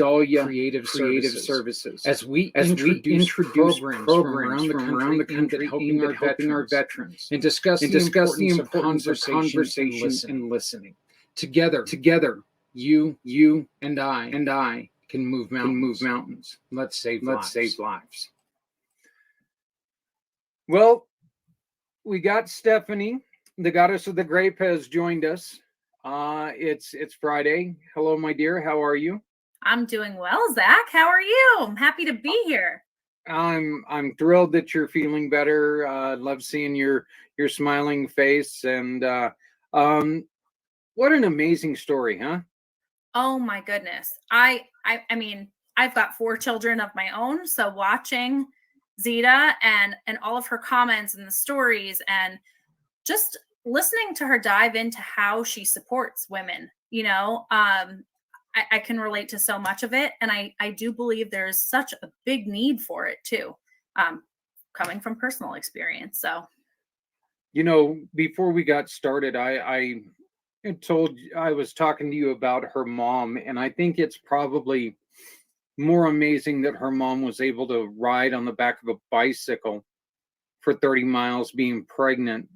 Creative Services. As we introduce programs from around the country helping our veterans and discuss the importance of conversations and listening. Together, you and I can move mountains. Let's save lives. Well, we got Stephanie, the goddess of the grape, has joined us. It's Friday. Hello, my dear. How are you? I'm doing well, Zach. How are you? I'm happy to be here. I'm thrilled that you're feeling better. Love seeing your smiling face, and what an amazing story, huh? Oh my goodness. I mean, I've got 4 children of my own, so watching Zita and all of her comments and the stories and just listening to her dive into how she supports women, I can relate to so much of it. And I do believe there's such a big need for it too, coming from personal experience. So, before we got started, I was talking to you about her mom, and I think it's probably more amazing that her mom was able to ride on the back of a bicycle for 30 miles being pregnant.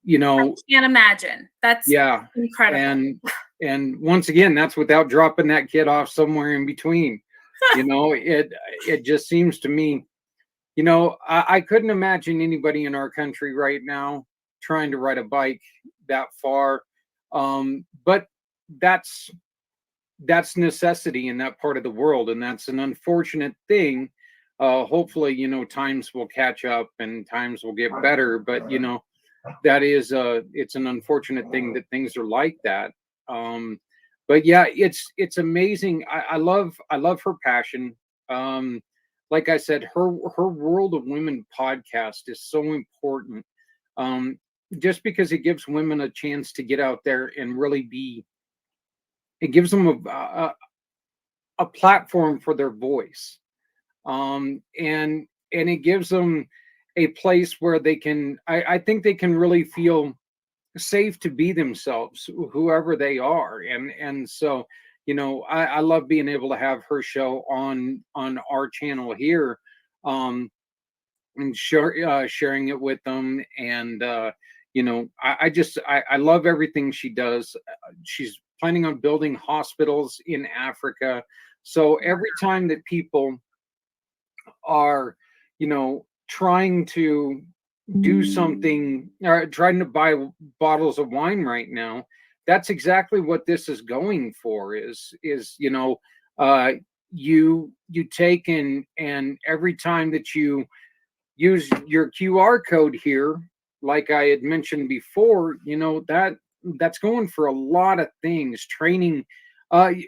I can't imagine. That's incredible. And once again, that's without dropping that kid off somewhere in between. It just seems to me, I couldn't imagine anybody in our country right now trying to ride a bike that far. But that's necessity in that part of the world, and that's an unfortunate thing. Hopefully, times will catch up and times will get better, but that is it's an unfortunate thing that things are like that. But yeah, it's amazing. I love her passion. Like I said, her World of Women podcast is so important. Just because it gives women a chance to get out there and really it gives them a platform for their voice. And it gives them a place where they can, I think they can really feel safe to be themselves, whoever they are. And so, I love being able to have her show on our channel here, and sharing it with them. And, I love everything she does. She's planning on building hospitals in Africa. So every time that people are, trying to do something or trying to buy bottles of wine right now, that's exactly what this is going for, is you take and every time that you use your QR code here, like I had mentioned before, that's going for a lot of things. Training.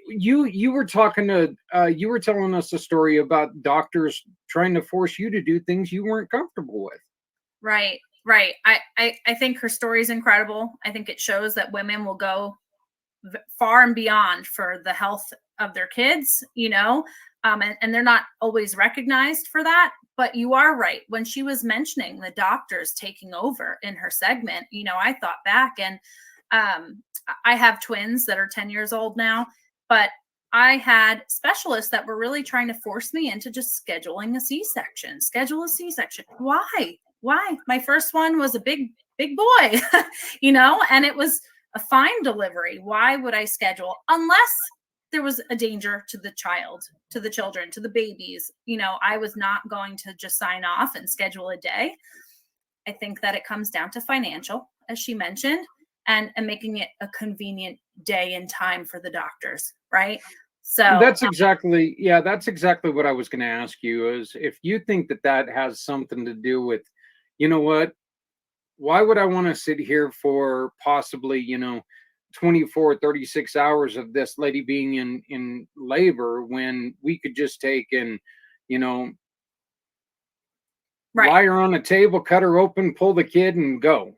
You were talking to you were telling us a story about doctors trying to force you to do things you weren't comfortable with. Right, right. I think her story is incredible. I think it shows that women will go far and beyond for the health of their kids, and they're not always recognized for that. But you are right. When she was mentioning the doctors taking over in her segment, I thought back, and I have twins that are 10 years old now, but I had specialists that were really trying to force me into just scheduling a C-section. Schedule a C-section. Why? My first one was a big boy, and it was a fine delivery. Why would I schedule unless there was a danger to the child, to the children, to the babies? I was not going to just sign off and schedule a day. I think that it comes down to financial, as she mentioned, and making it a convenient day and time for the doctors, right? So that's exactly what I was going to ask you, is if you think that has something to do with, why would I want to sit here for possibly, 24, 36 hours of this lady being in labor when we could just take and, right. lie her on a table, cut her open, pull the kid and go,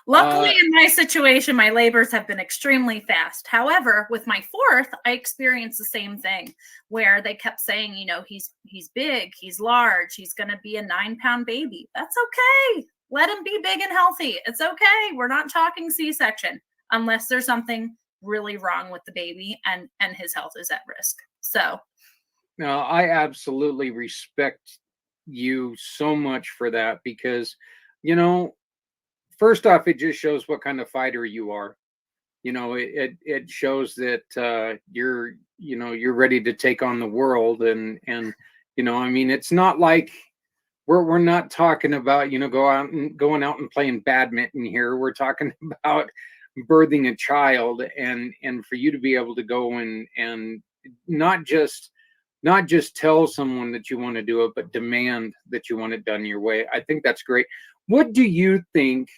Luckily, in my situation, my labors have been extremely fast. However, with my fourth, I experienced the same thing where they kept saying, he's big, he's large, he's going to be a 9-pound baby. That's okay. Let him be big and healthy. It's okay. We're not talking C-section unless there's something really wrong with the baby and his health is at risk. So, no, I absolutely respect you so much for that because, first off, it just shows what kind of fighter you are. It shows that you're ready to take on the world, and it's not like we're not talking about going out and playing badminton here. We're talking about birthing a child, and for you to be able to go and not just tell someone that you want to do it, but demand that you want it done your way. I think that's great. What do you think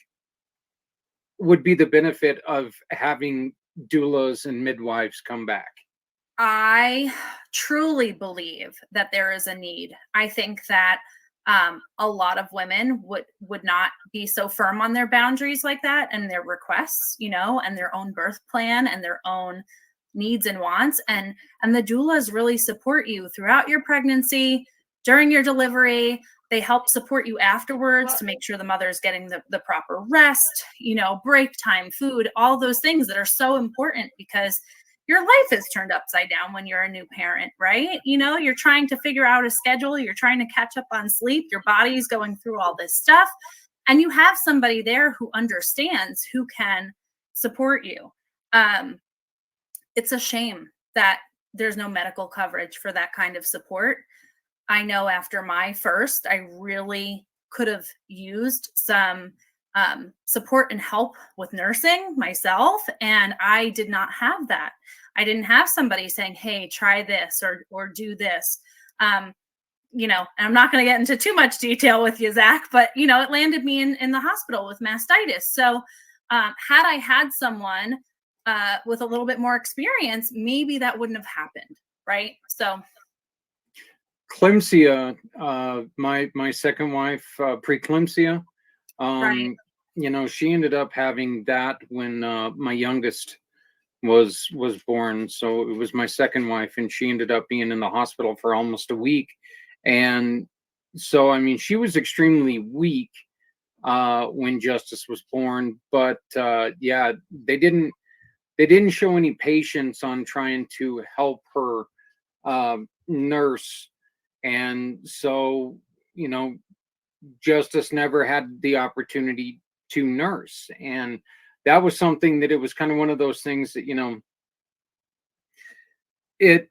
would be the benefit of having doulas and midwives come back? I truly believe that there is a need. I think that a lot of women would not be so firm on their boundaries like that and their requests, and their own birth plan and their own needs and wants. And the doulas really support you throughout your pregnancy, during your delivery. They help support you afterwards to make sure the mother is getting the proper rest, break time, food, all those things that are so important because your life is turned upside down when you're a new parent, right? You're trying to figure out a schedule. You're trying to catch up on sleep. Your body's going through all this stuff. And you have somebody there who understands, who can support you. It's a shame that there's no medical coverage for that kind of support. I know after my first, I really could have used some support and help with nursing myself. And I did not have that. I didn't have somebody saying, hey, try this or do this. And I'm not going to get into too much detail with you, Zach, but, it landed me in the hospital with mastitis. So had I had someone with a little bit more experience, maybe that wouldn't have happened. Right. So. Eclampsia, my second wife, preeclampsia, Right. she ended up having that when my youngest was born. So it was my second wife, and she ended up being in the hospital for almost a week. And so, she was extremely weak when Justice was born. But yeah, they didn't show any patience on trying to help her nurse. And so, Justice never had the opportunity to nurse. And that was something that it was kind of one of those things that, it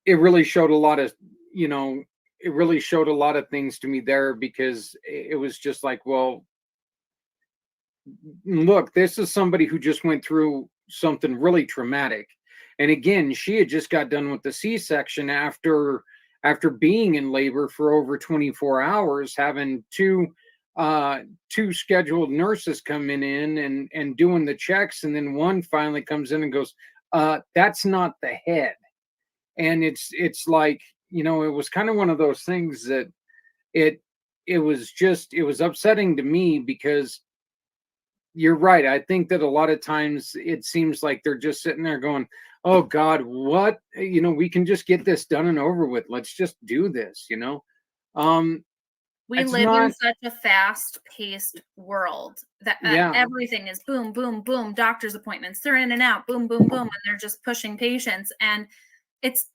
really showed a lot of, it really showed a lot of things to me there, because it was just like, well, look, this is somebody who just went through something really traumatic. And again, she had just got done with the C-section after being in labor for over 24 hours, having two scheduled nurses coming in and doing the checks, and then one finally comes in and goes, that's not the head. And it's like, you know, it was kind of one of those things that it was upsetting to me, because you're right. I think that a lot of times it seems like they're just sitting there going, oh God, what, you know, we can just get this done and over with. Let's just do this, you know. We live in such a fast-paced world that everything is boom, boom, boom. Doctor's appointments, they're in and out, boom, boom, boom, and they're just pushing patients. And it's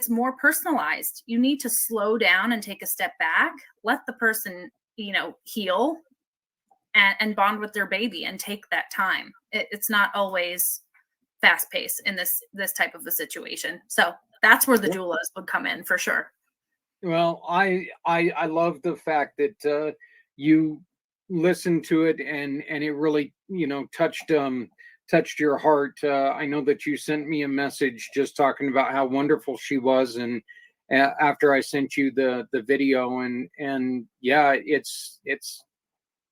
more personalized. You need to slow down and take a step back, let the person, you know, heal and bond with their baby and take that time. It's not always fast-paced in this type of a situation. So that's where the doulas would come in for sure. Well, I love the fact that you listened to it and it really, you know, touched your heart. I know that you sent me a message just talking about how wonderful she was, and after I sent you the video, and yeah, it's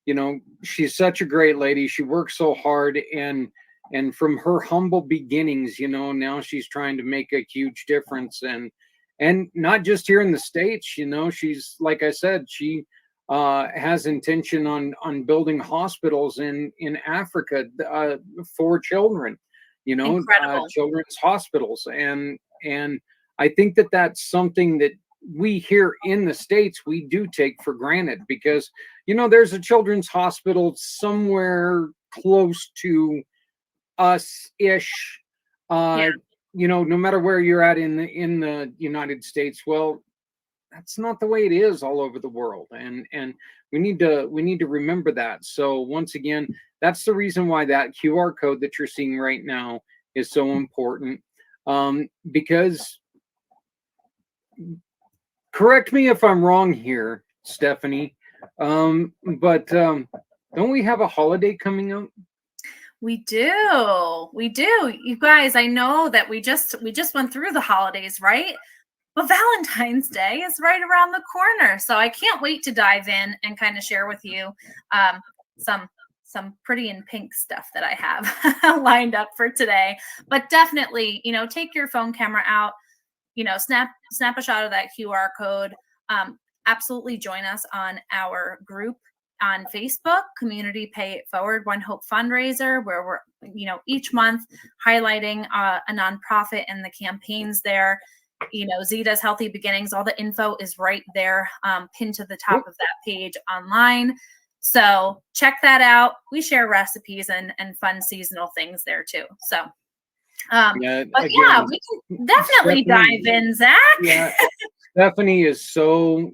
you know, she's such a great lady. She works so hard, and from her humble beginnings, you know, now she's trying to make a huge difference, and not just here in the States. You know, she's, like I said, she has intention on building hospitals in Africa for children, you know, children's hospitals. And I think that that's something that we here in the States, we do take for granted, because, you know, there's a children's hospital somewhere close to us-ish, you know, no matter where you're at in the United States. Well, that's not the way it is all over the world, and we need to remember that. So once again, that's the reason why that QR code that you're seeing right now is so important, because, correct me if I'm wrong here, Stephanie, but don't we have a holiday coming up? We do. You guys, I know that we just went through the holidays, right? But Valentine's Day is right around the corner. So I can't wait to dive in and kind of share with you some pretty in pink stuff that I have lined up for today. But definitely, you know, take your phone camera out, you know, snap a shot of that QR code. Absolutely join us on our group on Facebook, Community Pay It Forward, One Hope Fundraiser, where we're, you know, each month highlighting a nonprofit and the campaigns there. You know, Zita's Healthy Beginnings, all the info is right there, pinned to the top of that page online. So check that out. We share recipes and fun seasonal things there too. So, but again, yeah, we can definitely dive in, Zach. Yeah. Stephanie is so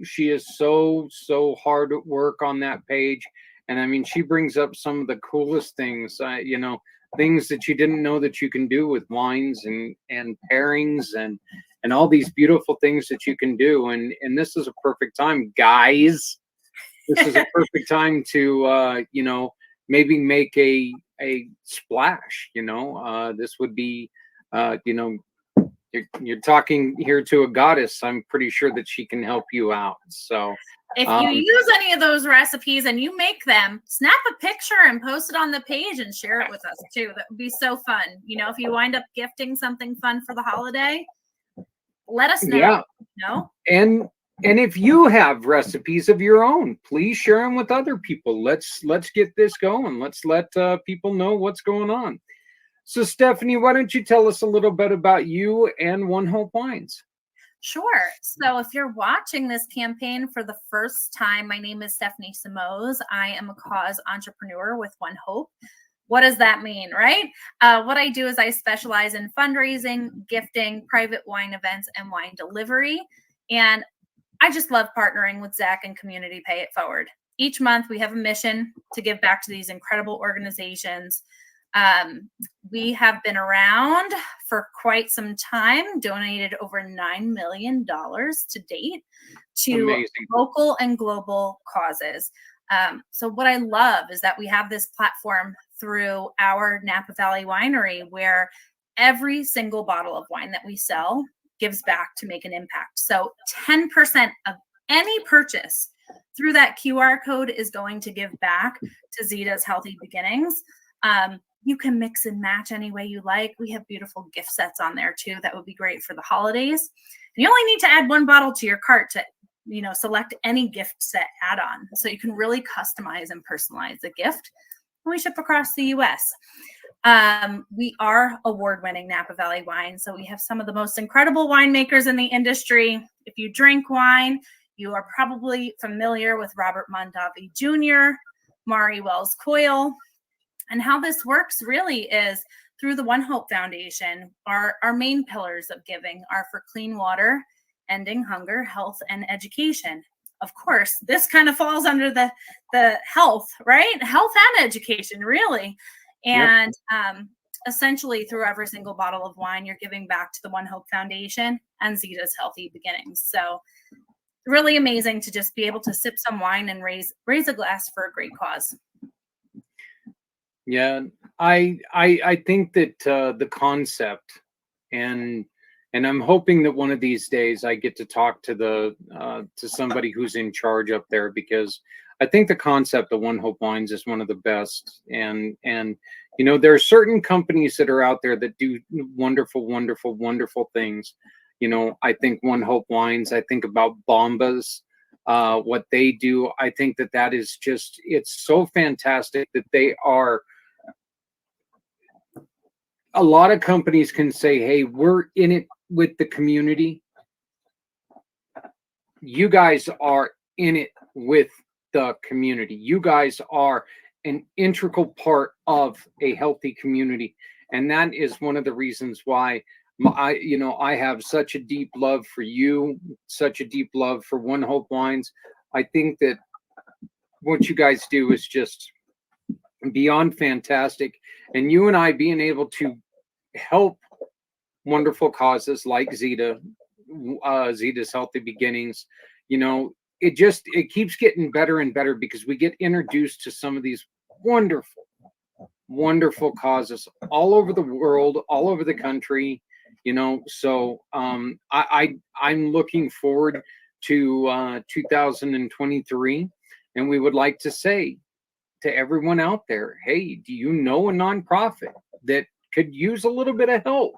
hard at work on that page. And I mean, she brings up some of the coolest things, you know, things that you didn't know that you can do with wines and pairings and all these beautiful things that you can do. And this is a perfect time, guys. This is a perfect time to, you know, maybe make a splash, you know. This would be, you know, you're talking here to a goddess. I'm pretty sure that she can help you out. So if you use any of those recipes and you make them, snap a picture and post it on the page and share it with us too. That would be so fun. You know, if you wind up gifting something fun for the holiday, let us know. Yeah. No. And if you have recipes of your own, please share them with other people. Let's get this going. Let's let people know what's going on. So Stephanie, why don't you tell us a little bit about you and One Hope Wines? Sure. So if you're watching this campaign for the first time, my name is Stephanie Simoes. I am a cause entrepreneur with One Hope. What does that mean, right? What I do is I specialize in fundraising, gifting, private wine events, and wine delivery. And I just love partnering with Zach and Community Pay It Forward. Each month we have a mission to give back to these incredible organizations. We have been around for quite some time, donated over $9 million to date to local and global causes. So what I love is that we have this platform through our Napa Valley Winery where every single bottle of wine that we sell gives back to make an impact. So 10% of any purchase through that QR code is going to give back to Zita's Healthy Beginnings. You can mix and match any way you like. We have beautiful gift sets on there too. That would be great for the holidays. And you only need to add one bottle to your cart to, select any gift set add-on. So you can really customize and personalize the gift. We ship across the US. We are award-winning Napa Valley wine. So we have some of the most incredible winemakers in the industry. If you drink wine, you are probably familiar with Robert Mondavi Jr., Mari Wells Coyle. And how this works really is through the ONEHOPE Foundation. Our main pillars of giving are for clean water, ending hunger, health, and education. Of course, this kind of falls under the health, right? Health and education, really. And essentially, through every single bottle of wine, you're giving back to the ONEHOPE Foundation and Zita's Healthy Beginnings. So really amazing to just be able to sip some wine and raise a glass for a great cause. Yeah, I think that the concept, and I'm hoping that one of these days I get to talk to to somebody who's in charge up there, because I think the concept of ONEHOPE Wines is one of the best. And there are certain companies that are out there that do wonderful, wonderful, wonderful things. I think ONEHOPE Wines. I think about Bombas. What they do, I think that is just, it's so fantastic that they are. A lot of companies can say, hey, we're in it with the community. You guys are in it with the community. You guys are an integral part of a healthy community. And that is one of the reasons why I have such a deep love for you, such a deep love for ONEHOPE Wines. I think that what you guys do is just beyond fantastic. And you and I being able to help wonderful causes like Zita's Healthy Beginnings, it keeps getting better and better, because we get introduced to some of these wonderful, wonderful causes all over the world, all over the country. So I'm looking forward to 2023, and we would like to say to everyone out there, hey, do you know a nonprofit that could use a little bit of help?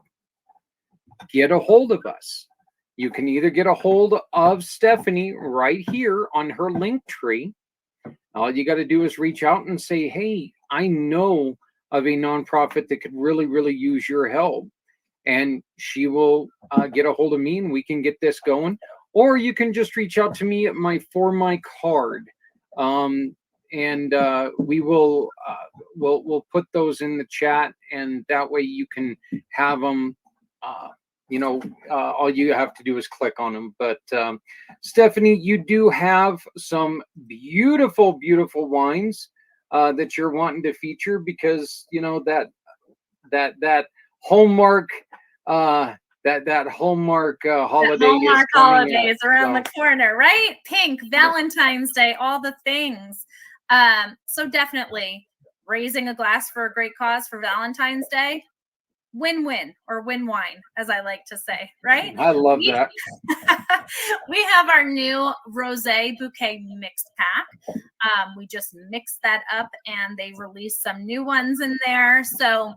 Get a hold of us. You can either get a hold of Stephanie right here on her link tree. All you got to do is reach out and say, hey, I know of a nonprofit that could really, really use your help. And she will get a hold of me, and we can get this going. Or you can just reach out to me at my card. And we will we'll put those in the chat, and that way you can have them. All you have to do is click on them. But Stephanie, you do have some beautiful, beautiful wines that you're wanting to feature, because that Hallmark that Hallmark holiday. Hallmark holiday is around the corner, right? Pink, Valentine's Day, all the things. So definitely raising a glass for a great cause for Valentine's Day. Win-win, or win wine, as I like to say, right? I love that. We have our new rosé bouquet mixed pack. We just mixed that up, and they released some new ones in there. So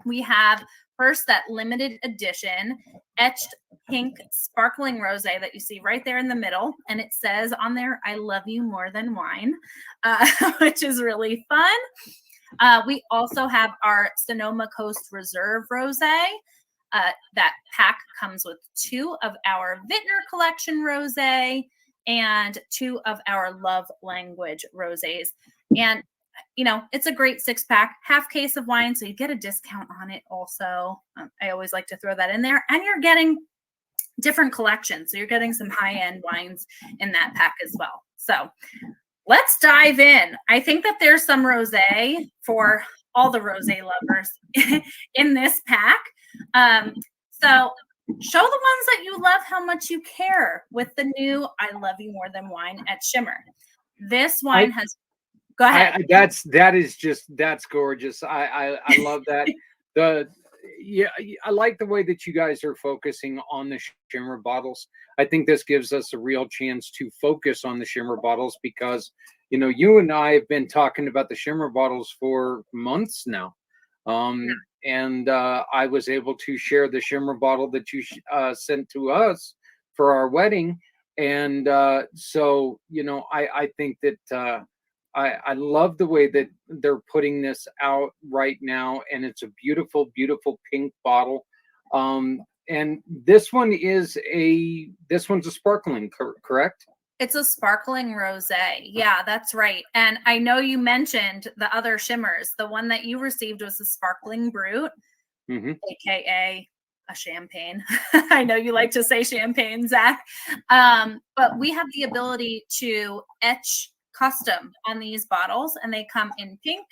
we have first that limited edition etched pink sparkling rosé that you see right there in the middle, and it says on there, "I love you more than wine," which is really fun. We also have our Sonoma Coast Reserve Rosé. That pack comes with 2 of our Vintner Collection Rosé and 2 of our Love Language Rosés. And, it's a great 6-pack, half case of wine, so you get a discount on it also. I always like to throw that in there. And you're getting different collections. So you're getting some high-end wines in that pack as well. So let's dive in. I think that there's some rosé for all the rosé lovers in this pack. So show the ones that you love how much you care with the new I Love You More Than Wine at Shimmer. This wine has, go ahead. That's gorgeous. I love that. yeah, I like the way that you guys are focusing on the shimmer bottles. I think this gives us a real chance to focus on the shimmer bottles because, you and I have been talking about the shimmer bottles for months now. And I was able to share the shimmer bottle that you sent to us for our wedding. And so, I think that I love the way that they're putting this out right now, and it's a beautiful, beautiful pink bottle. And this one's a sparkling, correct? It's a sparkling rosé. Yeah, that's right. And I know you mentioned the other shimmers. The one that you received was a sparkling brut, aka a champagne. I know you like to say champagne, Zach. But we have the ability to etch custom on these bottles, and they come in pink,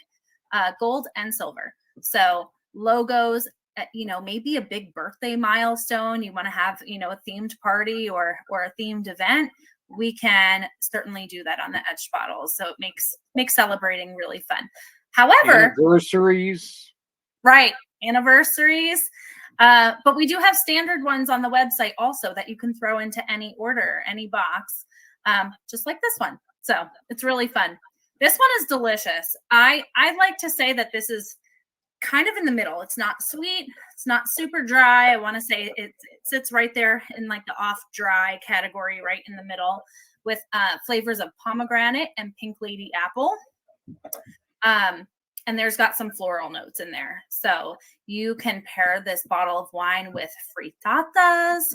gold, and silver. So logos, maybe a big birthday milestone, you want to have, a themed party or a themed event, we can certainly do that on the etched bottles. So it makes celebrating really fun. However, anniversaries. Right, anniversaries. But we do have standard ones on the website also that you can throw into any order, any box, just like this one. So it's really fun. This one is delicious. I like to say that this is kind of in the middle. It's not sweet. It's not super dry. I want to say it sits right there in like the off dry category, right in the middle, with flavors of pomegranate and pink lady apple. And there's got some floral notes in there. So you can pair this bottle of wine with frittatas,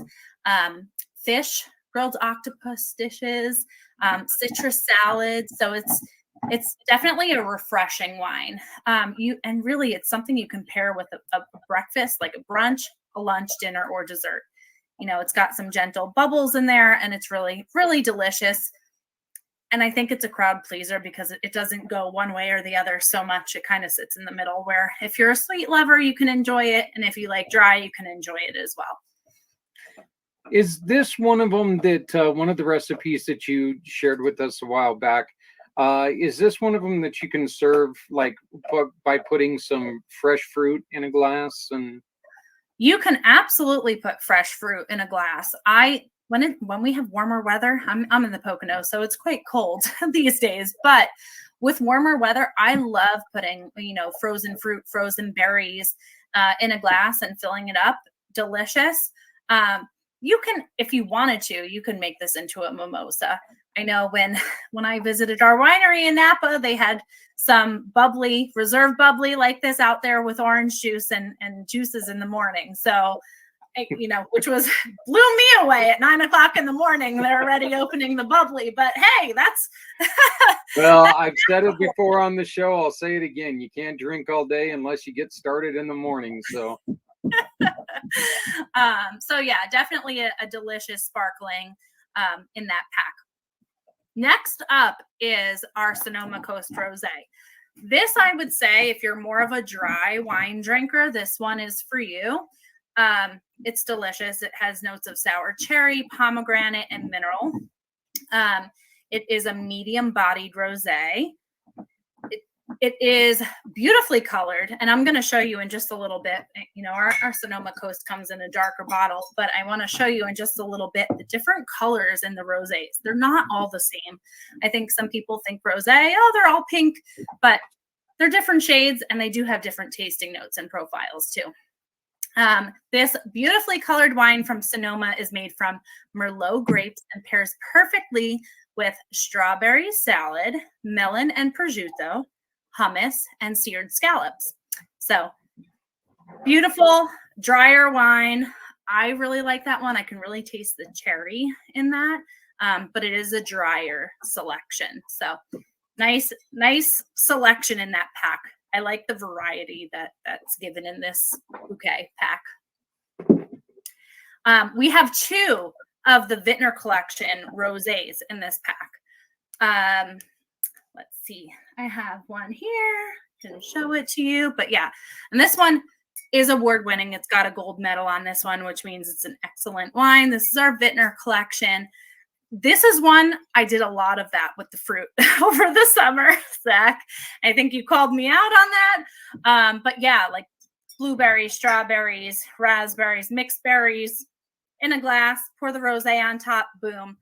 fish, grilled octopus dishes, citrus salad. So it's definitely a refreshing wine. And really it's something you can pair with a breakfast, like a brunch, a lunch, dinner, or dessert. It's got some gentle bubbles in there, and it's really, really delicious. And I think it's a crowd pleaser because it doesn't go one way or the other so much. It kind of sits in the middle, where if you're a sweet lover, you can enjoy it. And if you like dry, you can enjoy it as well. Is this one of them that one of the recipes that you shared with us a while back? Is this one of them that you can serve like by putting some fresh fruit in a glass? And you can absolutely put fresh fruit in a glass. When we have warmer weather, I'm in the Poconos, so it's quite cold these days. But with warmer weather, I love putting frozen fruit, frozen berries in a glass and filling it up. Delicious. You can, if you wanted to, you can make this into a mimosa. I know when I visited our winery in Napa, they had some reserve bubbly like this out there with orange juice and juices in the morning. So, which blew me away at 9 o'clock in the morning. They're already opening the bubbly, but hey, that's. Well, I've said it before on the show. I'll say it again. You can't drink all day unless you get started in the morning. So. So yeah, definitely a delicious sparkling in that pack. Next up is our Sonoma Coast Rosé. This, I would say, if you're more of a dry wine drinker, this one is for you. It's delicious. It has notes of sour cherry, pomegranate, and mineral. It is a medium-bodied rosé. It is beautifully colored, and I'm going to show you in just a little bit. Our Sonoma Coast comes in a darker bottle, but I want to show you in just a little bit the different colors in the rosés. They're not all the same. I think some people think rosé, they're all pink, but they're different shades, and they do have different tasting notes and profiles too. This beautifully colored wine from Sonoma is made from Merlot grapes and pairs perfectly with strawberry salad, melon and prosciutto, hummus, and seared scallops. So beautiful, drier wine. I really like that one. I can really taste the cherry in that, but it is a drier selection. So nice selection in that pack. I like the variety that's given in this bouquet pack. We have 2 of the Vintner Collection rosés in this pack. Let's see. I have one here. Can show it to you, but yeah. And this one is award-winning. It's got a gold medal on this one, which means it's an excellent wine. This is our Vintner Collection. This is one I did a lot of that with the fruit over the summer, Zach. I think you called me out on that. But yeah, like blueberries, strawberries, raspberries, mixed berries in a glass, pour the rosé on top, boom.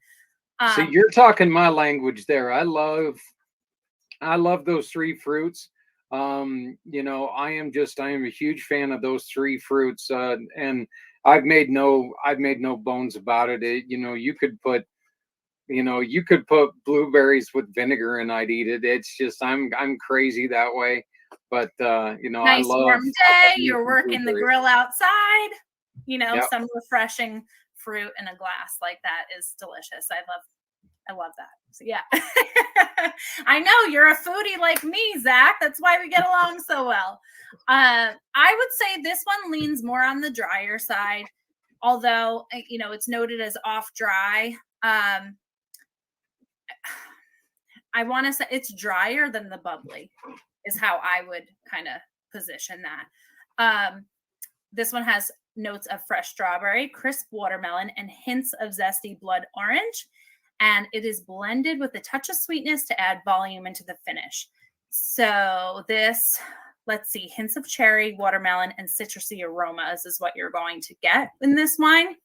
So you're talking my language there. I love those three fruits. You know, I am a huge fan of those three fruits. And I've made no bones about it. You know, you could put blueberries with vinegar and I'd eat it. It's just, I'm crazy that way. But, you know, nice warm day, you're working the blueberries. grill outside, you know, Yep. some refreshing fruit in a glass like that is delicious. I love that. So yeah. I know you're a foodie like me, Zach. That's why we get along so well. I would say this one leans more on the drier side, although, you know, it's noted as off dry. I want to say it's drier than the bubbly is how I would kind of position that. This one has notes of fresh strawberry, crisp watermelon, and hints of zesty blood orange. And it is blended with a touch of sweetness to add volume into the finish. So this, let's see, hints of cherry, watermelon, and citrusy aromas is what you're going to get in this wine.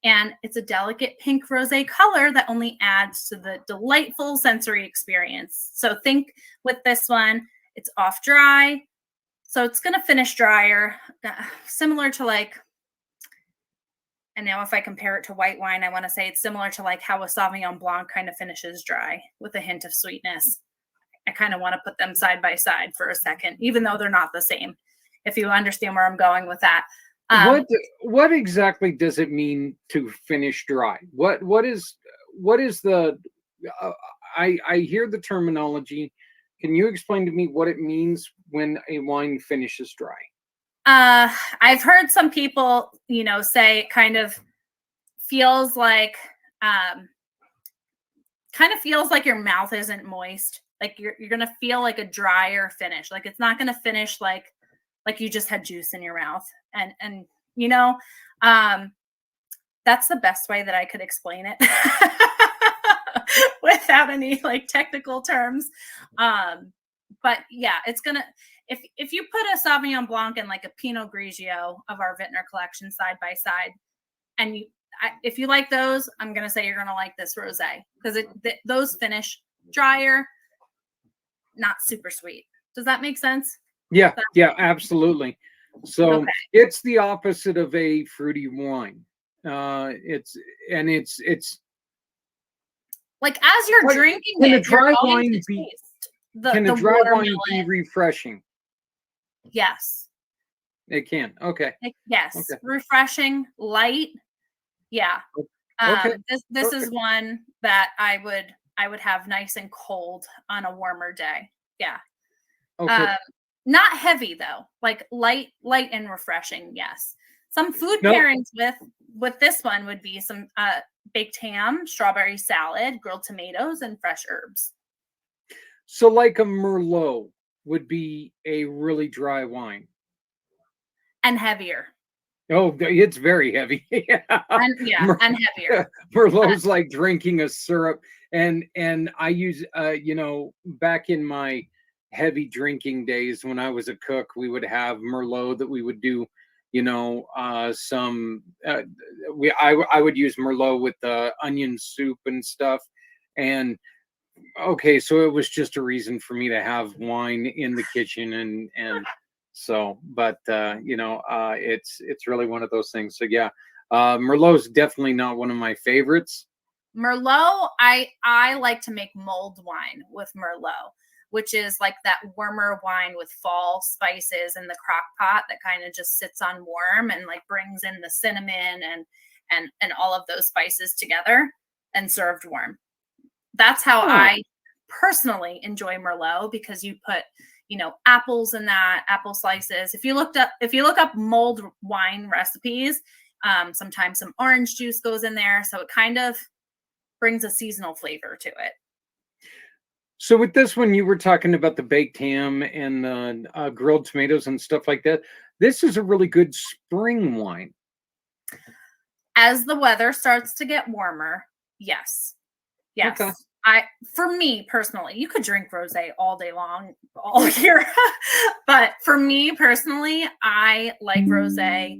And it's a delicate pink rosé color that only adds to the delightful sensory experience. So think with this one, it's off dry. So it's going to finish drier, similar to like, and now if I compare it to white wine, I want to say it's similar to like how a Sauvignon Blanc kind of finishes dry with a hint of sweetness. I kind of want to put them side by side for a second, even though they're not the same, if you understand where I'm going with that. What exactly does it mean to finish dry? What is the? I hear the terminology. Can you explain to me what it means when a wine finishes dry? I've heard some people, you know, say it kind of feels like your mouth isn't moist. Like you're gonna feel like a drier finish. Like it's not gonna finish like you just had juice in your mouth. And you know, that's the best way that I could explain it without any like technical terms. But yeah, it's gonna, if you put a Sauvignon Blanc and like a Pinot Grigio of our Vintner collection side by side, and if you like those, I'm gonna say you're gonna like this rosé because those finish drier, not super sweet. Does that make sense? Yeah, absolutely. So It's the opposite of a fruity wine. It's like as you're drinking can it, a dry you're going wine to be taste can the a dry wine watermelon. be refreshing? Yes. It can. Okay. Yes. Okay. Refreshing, light. Yeah. This is one that I would have nice and cold on a warmer day. Yeah. Okay. Not heavy though, like light and refreshing. Yes. Some food pairings with this one would be some baked ham, strawberry salad, grilled tomatoes, and fresh herbs. So like a Merlot would be a really dry wine. And heavier. Oh, it's very heavy. And heavier. Merlot's like drinking a syrup. And I use, you know, back in my heavy drinking days when I was a cook, we would have Merlot that we would do, you know, I would use Merlot with onion soup and stuff. And okay, so it was just a reason for me to have wine in the kitchen and so, but you know, it's really one of those things. So yeah, Merlot's definitely not one of my favorites. Merlot, I like to make mulled wine with Merlot, which is like that warmer wine with fall spices in the crock pot that kind of just sits on warm and like brings in the cinnamon and all of those spices together and served warm. That's how I personally enjoy Merlot, because you put, you know, apples in that, apple slices. If you look up mulled wine recipes, sometimes some orange juice goes in there. So it kind of brings a seasonal flavor to it. So with this one, you were talking about the baked ham and the grilled tomatoes and stuff like that. This is a really good spring wine. As the weather starts to get warmer, yes. Okay. For me personally, you could drink rosé all day long, all year. But for me personally, I like rosé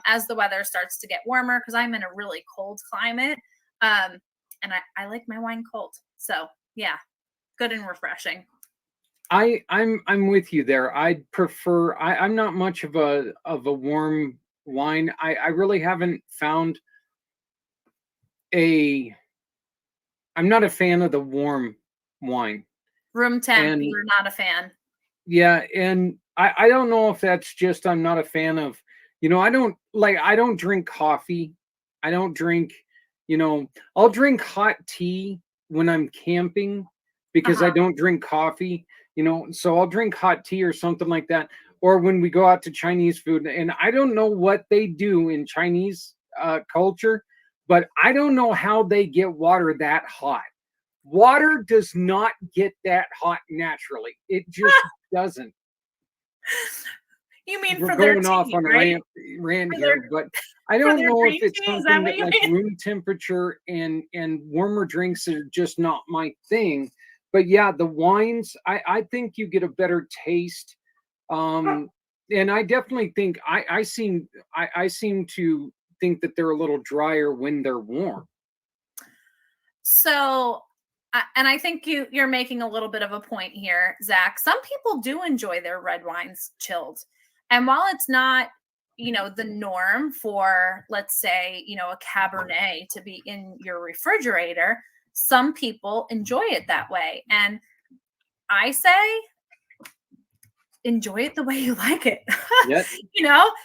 as the weather starts to get warmer, because I'm in a really cold climate. And I like my wine cold. So yeah, good and refreshing. I'm with you there. I'd prefer. I'm not much of a warm wine. I really haven't found a. I'm not a fan of the warm wine. Room temp, And you're not a fan. yeah, and I don't know if that's just I'm not a fan of, I don't drink coffee. I don't drink, I'll drink hot tea when I'm camping because I don't drink coffee, so I'll drink hot tea or something like that. Or when we go out to Chinese food, and I don't know what they do in Chinese culture, but I don't know how they get water that hot. Water does not get that hot naturally. It just doesn't. You mean We're for their going off tea, on right? a rant here, but I don't know if it's tea, is that something what that you like mean? room temperature and warmer drinks are just not my thing. But yeah, the wines, I think you get a better taste. And I definitely think I seem to think that they're a little drier when they're warm. So, and I think you're making a little bit of a point here, Zach. Some people do enjoy their red wines chilled. And while it's not, the norm for, let's say, a Cabernet to be in your refrigerator, some people enjoy it that way. And I say, enjoy it the way you like it. Yep.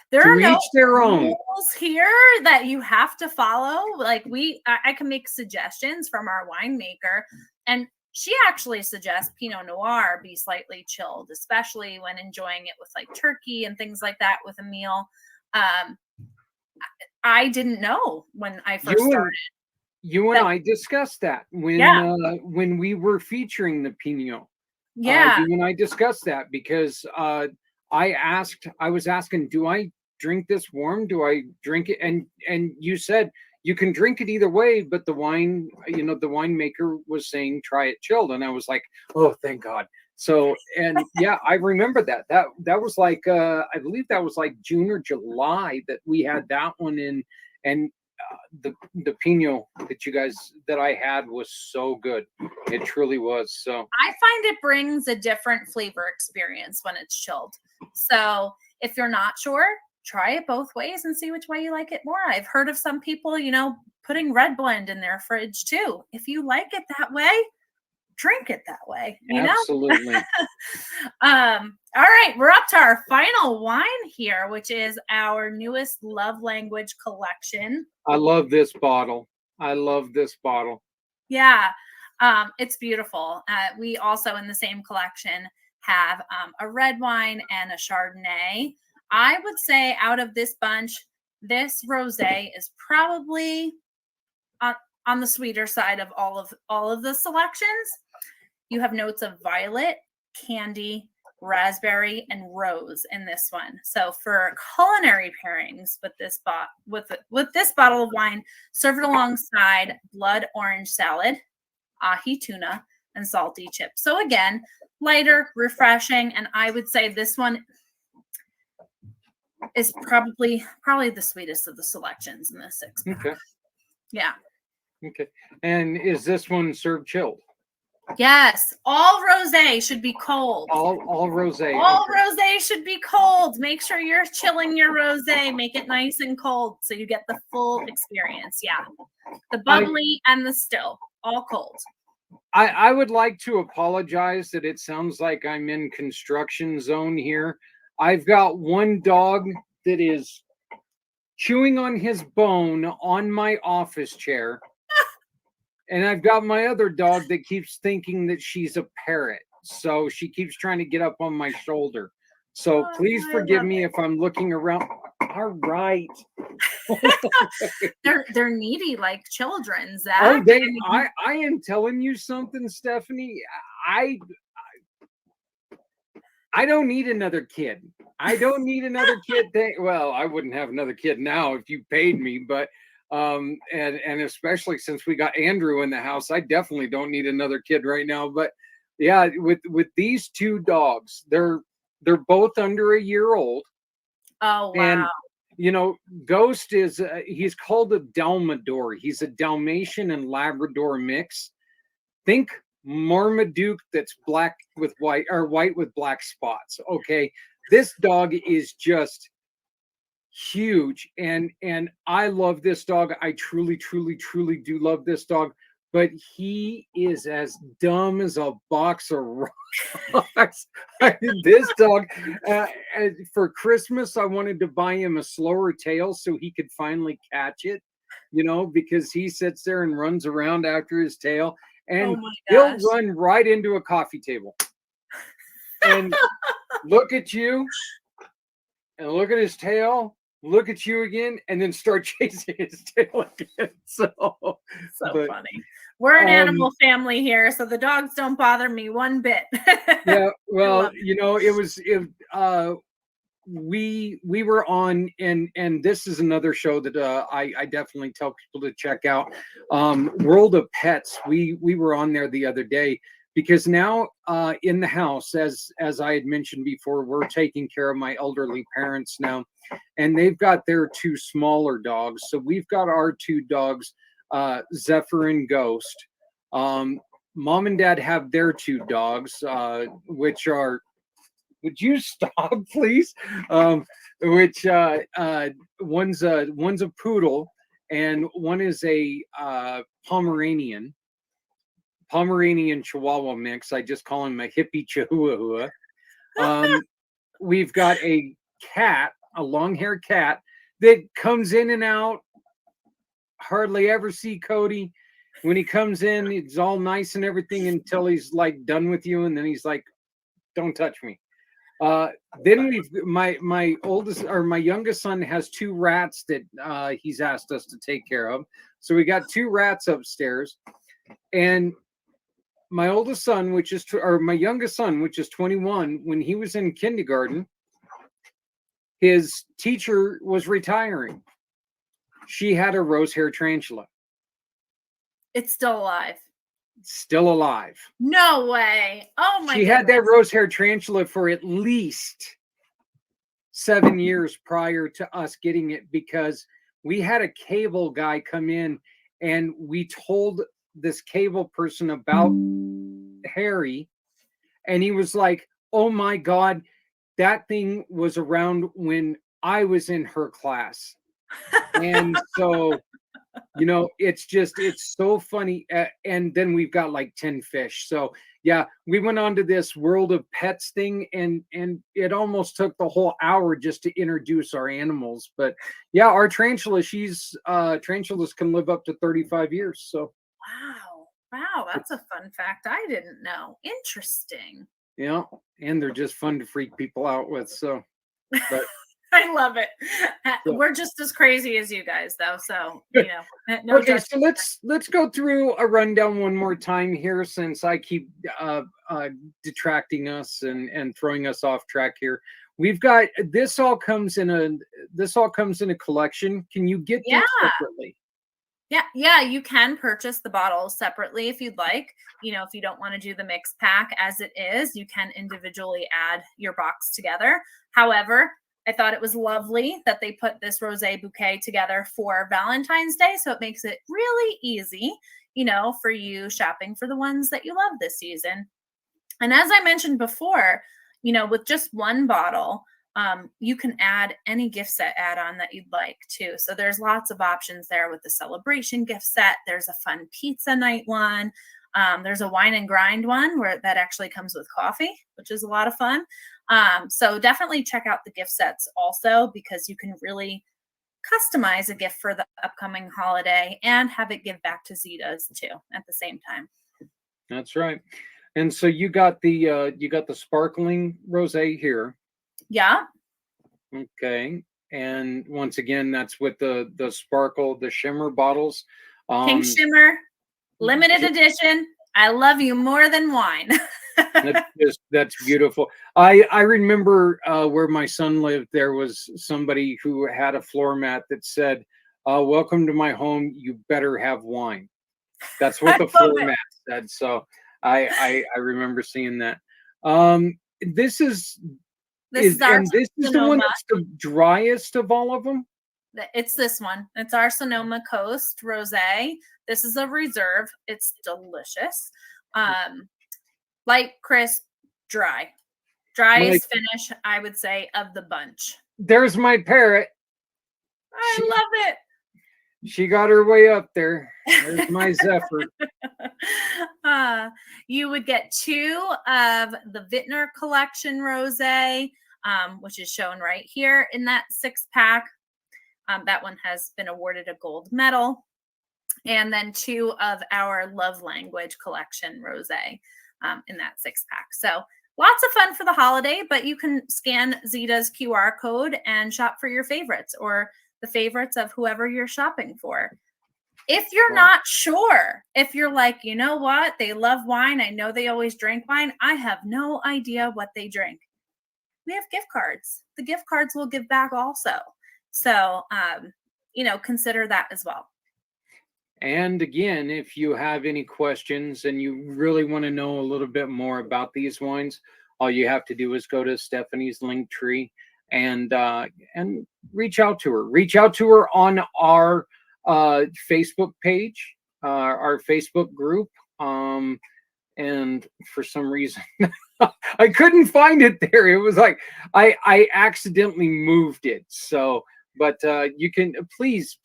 There to are no each their own rules here that you have to follow. Like I can make suggestions from our winemaker, and she actually suggests Pinot Noir be slightly chilled, especially when enjoying it with like turkey and things like that with a meal. I didn't know when I first started. You and I discussed that when we were featuring the Pinot. Yeah. You and I discussed that because I was asking, do I drink this warm? Do I drink it? And you said you can drink it either way, but the wine, the winemaker was saying try it chilled, and I was like, oh, thank God. So, and yeah, I remember that. That was like I believe that was like June or July that we had that one in, and the Pinot that I had was so good. It truly was. So I find it brings a different flavor experience when it's chilled. So if you're not sure, try it both ways and see which way you like it more. I've heard of some people, putting red blend in their fridge too. If you like it that way, drink it that way. Absolutely. All right, we're up to our final wine here, which is our newest love language collection. I love this bottle. Yeah, it's beautiful. We also in the same collection have a red wine and a Chardonnay. I would say out of this bunch, this rosé is probably on the sweeter side of all of the selections. You have notes of violet, candy, raspberry, and rose in this one. So for culinary pairings with this bottle of wine, serve it alongside blood orange salad, ahi tuna, and salty chips. So again, lighter, refreshing, and I would say this one is probably the sweetest of the selections in this 6 pack. Okay. Yeah. Okay. And is this one served chilled? Yes. All rosé should be cold. All rosé. All rosé should be cold. Make sure you're chilling your rosé. Make it nice and cold so you get the full experience. Yeah. The bubbly and the still. All cold. I would like to apologize that it sounds like I'm in construction zone here. I've got one dog that is chewing on his bone on my office chair. And I've got my other dog that keeps thinking that she's a parrot. So she keeps trying to get up on my shoulder. So please forgive me if I'm looking around. All right. They're needy like children, Zach. Oh, I am telling you something, Stephanie. I don't need another kid. I don't need another kid. Well, I wouldn't have another kid now if you paid me, but And especially since we got Andrew in the house, I definitely don't need another kid right now. But yeah, with these two dogs, they're both under a year old. Oh, And wow. you know, Ghost is he's called a Dalmador. He's a Dalmatian and Labrador mix. Think Marmaduke that's black with white, or white with black spots. Okay, this dog is just huge, and I love this dog. I truly truly do love this dog, but he is as dumb as a box of rocks. I mean, this dog, for Christmas I wanted to buy him a slower tail so he could finally catch it, you know, because he sits there and runs around after his tail, and Oh my he'll gosh. run right into a coffee table and look at you and look at his tail, look at you again, and then start chasing his tail again. So but, funny. We're an um, animal family here, so the dogs don't bother me one bit. yeah, well, love you know, we were on, and this is another show that I definitely tell people to check out. World of Pets. We were on there the other day, because now in the house, as I had mentioned before, we're taking care of my elderly parents now, and they've got their two smaller dogs. So we've got our two dogs, Zephyr and Ghost. Mom and Dad have their two dogs, which are, would you stop, please? Which one's a poodle, and one is a Pomeranian Chihuahua mix. I just call him a hippie Chihuahua. We've got a cat, a long-haired cat that comes in and out. Hardly ever see Cody. When he comes in, it's all nice and everything until he's like done with you, and then he's like, "Don't touch me." Then we've my oldest, or my youngest son, has two rats that he's asked us to take care of. So we got two rats upstairs, and my oldest son, my youngest son, which is 21, when he was in kindergarten, his teacher was retiring. She had a rose hair tarantula. It's still alive. Still alive. No way. Oh my She had that rose hair tarantula for at least 7 years prior to us getting it, because we had a cable guy come in, and we told this cable person about Harry, and he was like, "Oh my God, that thing was around when I was in her class." And so, you know, it's so funny. And then we've got like 10 fish. So yeah, we went on to this World of Pets thing, and it almost took the whole hour just to introduce our animals. But yeah, our tarantula, tarantulas can live up to 35 years. So wow, that's a fun fact I didn't know. Interesting. yeah, and they're just fun to freak people out with. So but I love it. We're just as crazy as you guys, though. So, you know, no okay, judgment. so let's go through a rundown one more time here, since I keep detracting us and throwing us off track here. We've got this all comes in a collection. Can you get these separately? Yeah, you can purchase the bottles separately if you'd like. You know, if you don't want to do the mix pack as it is, you can individually add your box together. However, I thought it was lovely that they put this rosé bouquet together for Valentine's Day. So it makes it really easy, you know, for you shopping for the ones that you love this season. And as I mentioned before, you know, with just one bottle, you can add any gift set add-on that you'd like too. So there's lots of options there with the celebration gift set. There's a fun pizza night one. There's a wine and grind one where that actually comes with coffee, which is a lot of fun. So definitely check out the gift sets also, because you can really customize a gift for the upcoming holiday and have it give back to Zita's too at the same time. That's right. And so you got the sparkling rosé here. Yeah. Okay. And once again, that's with the sparkle, the shimmer bottles. Pink shimmer, limited edition. I love you more than wine. That's beautiful. I remember where my son lived, there was somebody who had a floor mat that said, welcome to my home. You better have wine. That's what I the love format said. So I remember seeing that. This is This is our and this is the one Sonoma. that's the driest of all of them. It's this one. It's our Sonoma Coast Rosé. This is a reserve. It's delicious. Light, crisp, dry. Driest finish, I would say, of the bunch. There's my parrot. I love it. She got her way up there. There's my Zephyr. You would get 2 of the Vintner Collection Rosé, which is shown right here in that 6-pack. That one has been awarded a gold medal. And then 2 of our Love Language Collection Rosé in that 6-pack. So lots of fun for the holiday, but you can scan Zita's QR code and shop for your favorites or the favorites of whoever you're shopping for. If you're not sure, if you're like, you know what, they love wine. I know they always drink wine. I have no idea what they drink. We have gift cards. The gift cards will give back also. So, consider that as well. And again, if you have any questions and you really want to know a little bit more about these wines, all you have to do is go to Stephanie's link tree and reach out to her. Reach out to her on our Facebook page, our Facebook group. And for some reason, I couldn't find it there. It was like I accidentally moved it. So, but you can please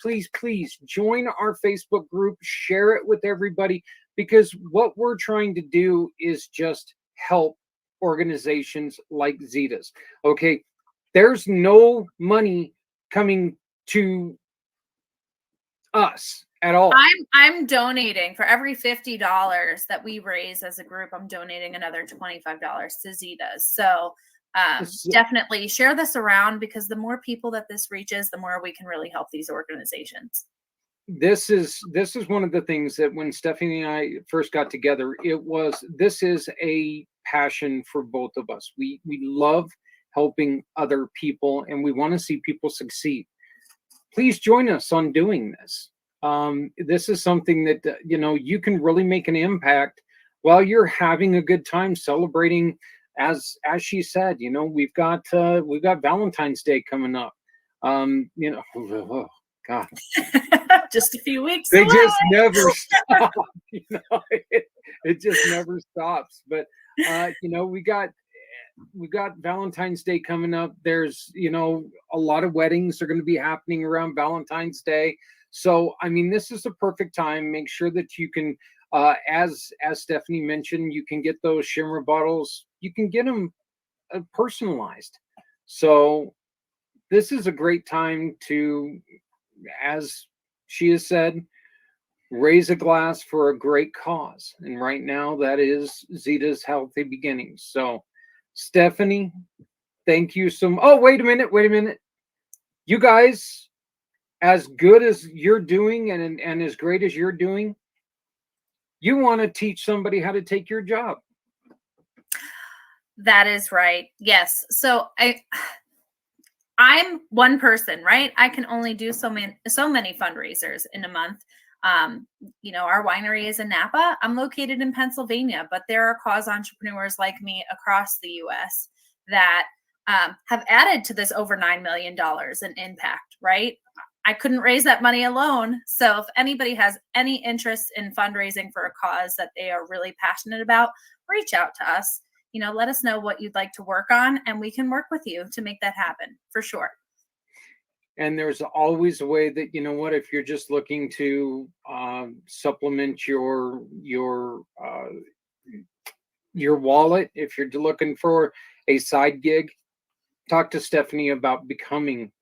join our Facebook group, share it with everybody, because what we're trying to do is just help organizations like Zita's. Okay, there's no money coming to us at all. I'm donating for every $50 that we raise as a group. I'm donating another $25 to Zita's. So definitely share this around, because the more people that this reaches, the more we can really help these organizations. This is one of the things that when Stephanie and I first got together, this is a passion for both of us. We love helping other people, and we want to see people succeed. Please join us on doing this. This is something that you can really make an impact while you're having a good time celebrating. As she said, we've got Valentine's Day coming up. Oh God, just a few weeks. They away. just never stop. It just never stops. But we got Valentine's Day coming up. There's a lot of weddings are going to be happening around Valentine's Day. So I mean, this is the perfect time. Make sure that you can, as Stephanie mentioned, you can get those shimmer bottles. You can get them personalized. So this is a great time to, as she has said, raise a glass for a great cause. And right now that is Zita's Healthy Beginnings. So Stephanie, thank you so much. Oh, wait a minute. You guys, as good as you're doing and as great as you're doing, you want to teach somebody how to take your job. That is right. Yes. So I'm one person, right? I can only do so many fundraisers in a month. Our winery is in Napa. I'm located in Pennsylvania, but there are cause entrepreneurs like me across the U.S. that have added to this over $9 million in impact, right? I couldn't raise that money alone. So if anybody has any interest in fundraising for a cause that they are really passionate about, reach out to us. Let us know what you'd like to work on, and we can work with you to make that happen for sure. And there's always a way that, if you're just looking to supplement your wallet, if you're looking for a side gig, talk to Stephanie about becoming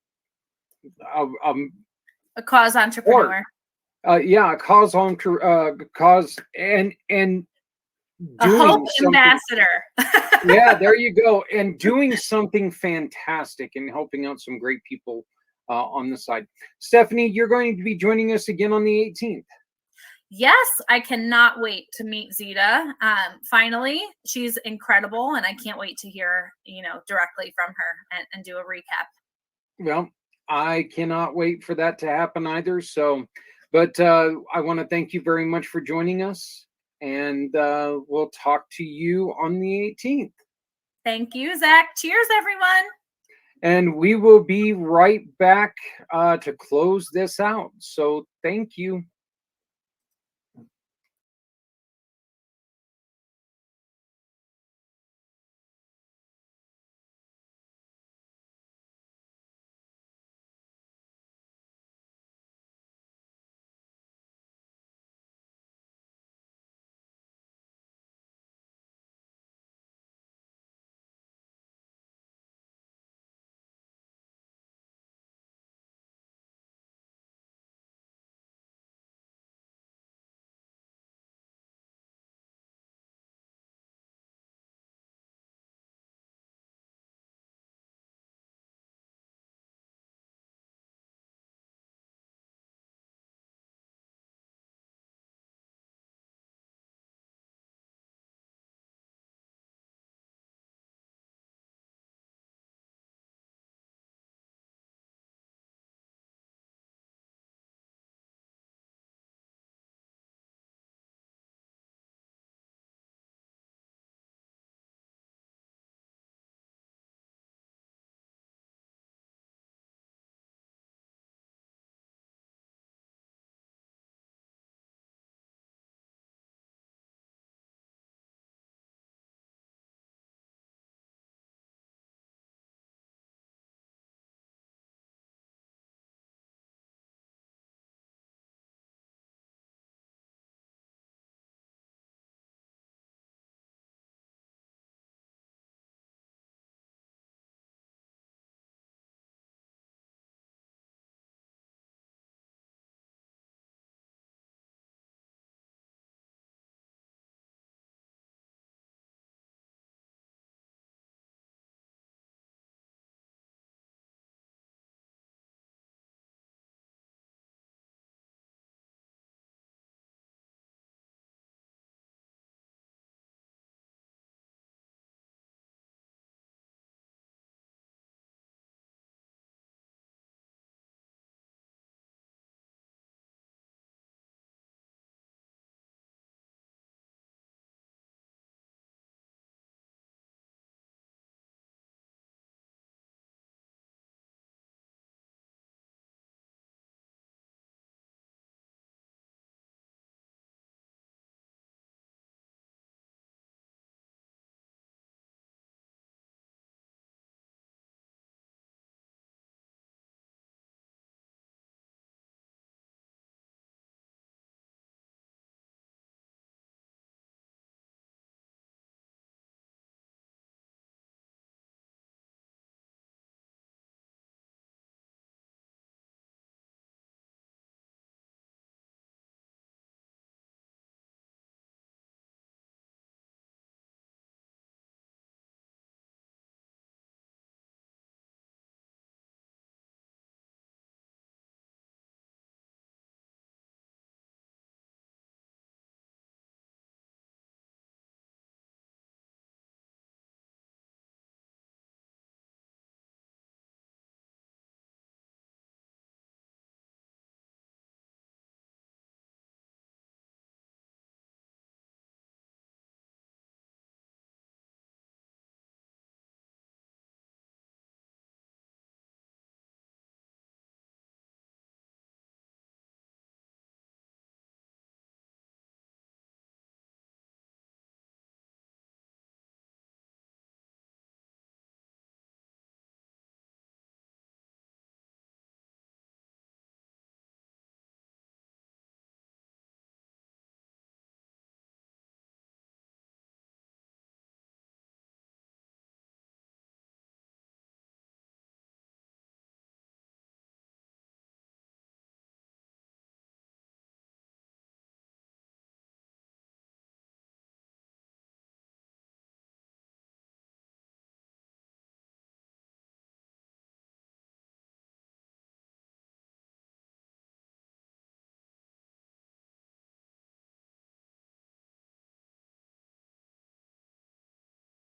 a cause entrepreneur. A cause and a hope ambassador. Yeah, there you go. And doing something fantastic and helping out some great people on the side. Stephanie, you're going to be joining us again on the 18th. Yes, I cannot wait to meet Zita. Finally, she's incredible, and I can't wait to hear, directly from her and do a recap. Well, I cannot wait for that to happen either. So, but I want to thank you very much for joining us, and we'll talk to you on the 18th. Thank you, Zach. Cheers, everyone. And we will be right back to close this out. So thank you.